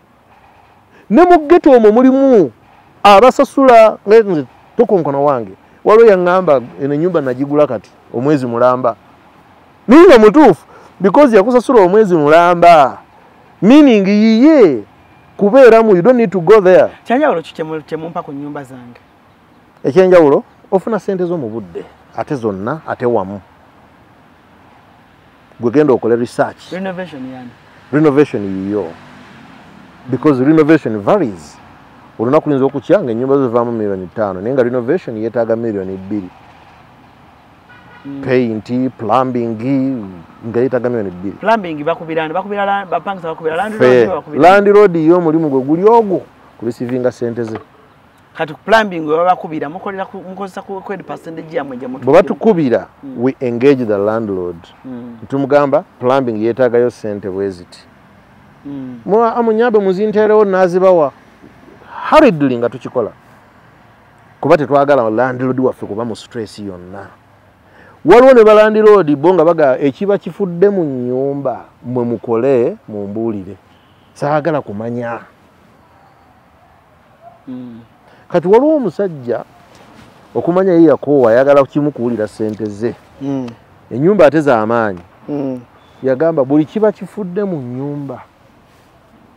ne mu ghetto omwo mulimu abasasula tokonkono wange waliwo yaŋŋamba eno ennyumba nagigula kati omwezi mulamba ninga mutuufu because yakusasula omwezi mulamba meaning yiye kubeeramu you don't need to go there. Kyanjawulo kyemumpa ku nnyumba zange. Ekyenjawulo ofuna sente zo mu budde ate zonna ate wamu. Gwe genda okole research. Renovation yiyo. Because renovation varies. Olina kuyinza okukyanga ennyumba zo zivaamu $5 million naye nga renovation yeetaaga $2 million. Paint, plumbing, nga yeetaaga $2 million. Plumbing bakubira bapangisa bakubira landlord yo mulimu gwe guli ogwo kulisivinga sente ze. Kati plumbing bakubira mukolera mukozesa ku percentage yamwe gye mutu. Bwe batukubira we engage the landlord. Tumugamba plumbing yeetaagayo sente bweziti. Amunyambe muzinteerewo nazibawa hurriedly nga tukikola kuba tetwagala landlord waffe kuba mu stress yonna. Waliwo ne balandlord bo nga baga ekiba kifudde mu nnyumba mwe mukole mumbuulire saagala kumanya. Kati waliwo omusajja okumanya ye yakoowa ayagala kimukuwulira sente ze. Ennyumba ate z'amaanyi. Yagamba buli kiba kifudde mu nnyumba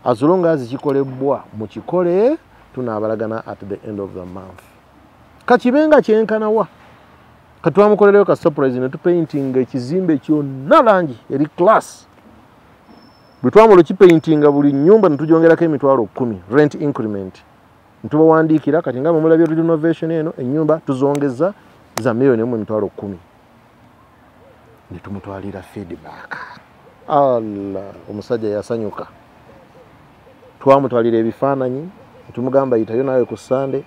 as long as kikolebwa mukikole tunaabalagana at the end of the month. Kakibenga kyenkanawa katwamukolereyo ka surprise ne tupainting ekizimbe kyonna langi eri class. Bwe twamala kipaintinga buli nnyumba ne tujongerako $10,000 rent increment. Ntubawandiikira kati nga mulabye renovation eno ennyumba tuzongeza za $1,10,000 ne tumutwalira feedback. Allah omusajja yasanyuka. Twamutwalira ebifaananyi tumugamba yitayo nawe ku Sunday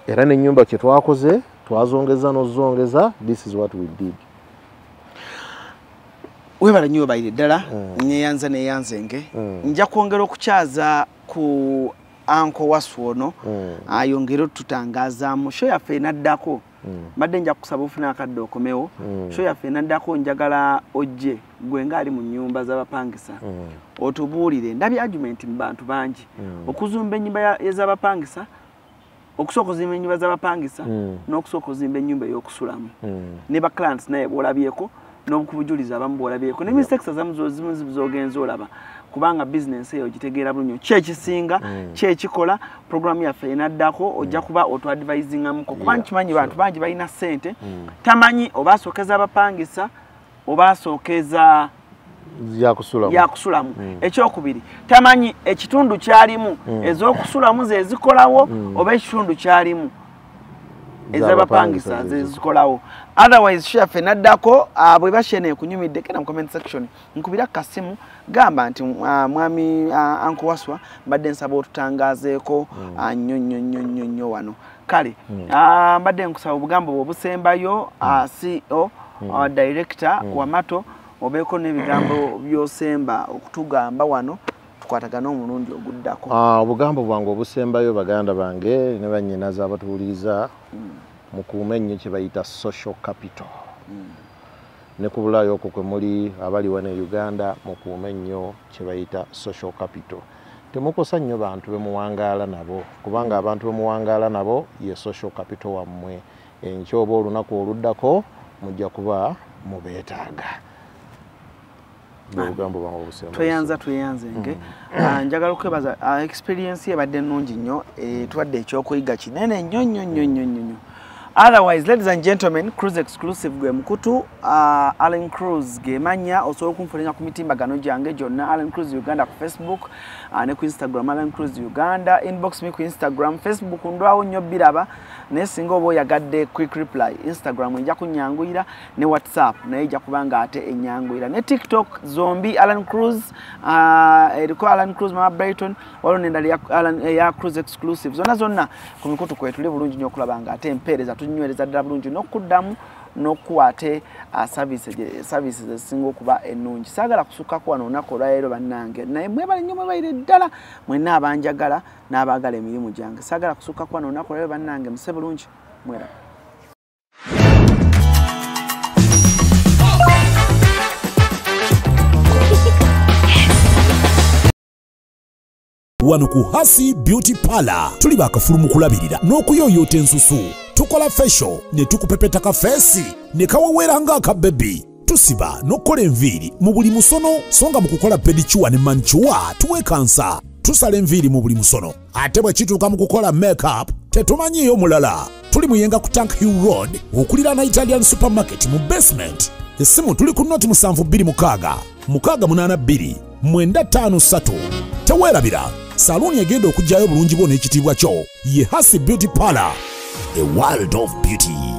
era n'ennyumba kye twakoze twazongeza nozongeza. This is what we did. Webala nnyo bayire ddala neyanzenge nja kwongera okukyaza ku Uncle Waswono ayongera otutangazaamu show yaffe enaddako. Mbadde nja kusaba ofuna akadde okomewo. Show yaffe enaddako njagala ojje gwe ngaali mu nnyumba z'abapangisa otubuulire ndabye argument mu bantu bangi okuzumba ennyumba ez'abapangisa okusooka ozimba ennyumba z'abapangisa n'okusooka ozimba ennyumba ey'okusulamu ne ba clients naye bw'olabyeko n'okubujuliza abamu bw'olabyeko ne mistakes azamu zimu z'ogenza olaba kubanga business eyo gitegeera bulungi kye kisinga kye kikola program yaffe enaddako ojja kuba otwadvisingamuko kuba nkimanyi bantu bangi balina ssente tamanyi oba asookeza abapangisa oba asookeza yakusulamu. Ekyokubiri tamanyi ekitundu kyalimu ez'okusulamu ze zikolawo oba ekitundu kyalimu ez'abapangisa ze zikolawo. Otherwise chef naddako bwe bashene kunyumidde kena mu comment section nkubira kasimu gamba nti mwami Uncle Waswa mbadde nsaba otutangazeeko nnyonnyo wano kale mbadde nkusaba obugambo obusembayo CEO director wa Mato obeeko n'ebigambo by'osemba okutugamba wano tukwatagana omulundi oguddako. Obugambo bwange obusembayo baganda bange ne bannyinaze abatuwuliriza mukuume nnyo kye bayita social capital. Ne ku Bulaaya okwo kwe muli abali wano e Uganda mukuume nnyo kye bayita social capital. Temukosa nnyo bantu be muwangaala nabo kubanga abantu be muwangaala nabo ye social capital wammwe. Enkya oba olunaku oluddako mujja kuba mubeetaaga. Tweyanzenge njagala okwebaza experience yabadde nnungi nnyo twadde ekyokuyiga kinene nnyo. Otherwise, ladies and gentlemen, Cruise Exclusive gwe mukutu Allen Cruz gemanya osobola okunfunira ku mitimbagano gyange gyonna Allen Cruz Uganda ku Facebook ne ku Instagram Allen Cruz Uganda. Inbox me ku Instagram, Facebook ndwawo nnyo biraba naye singa oba oyagadde quick reply Instagram ejja kunyanguyira ne WhatsApp naye ejja kubanga ate enyanguyira ne TikTok zombi Allen Cruz eriko Allen Cruz Mama Brighton waliwo n'endala ya Cruise Exclusive zonna ku mikutu kwetuli bulungi nnyo okulaba nga ate empeereza tunywereza ddala bulungi n'okuddamu n'okukwate services ezisinga okuba ennungi. Saagala kusukkako wano olunaku olwaleero bannange naye mwebale nnyo mwebayire ddala mwenna abanjagala n'abaagala emirimu gyange. Saagala kusukkako wano olunaku olwaleero bannange muse bulungi mwera. Wano ku Hasi Beauty Parlor tuli bakafulu mu kulabirira n'okuyooyoota ensusu tukola facial ne tukupepeta kafeesi ne kawewera ng'aka bebi. Tusiba n'okukola enviiri mu buli musono, songa mu kukola pedicure ne manicure tuwekansa. Tusala enviiri mu buli musono. Ate bwe kituuka mu kukola make-up tetumanyiiyo mulala. Tuli muyenga ku Tank Hill Road okuliraana Italian Supermarket mu basement. Essimu tuli ku noti 7266 682 953. Teweerabira, saluuni egenda okujjayo bulungi bwo n'ekitiibwa kyo ye Hasi Beauty Parlor, a world of beauty.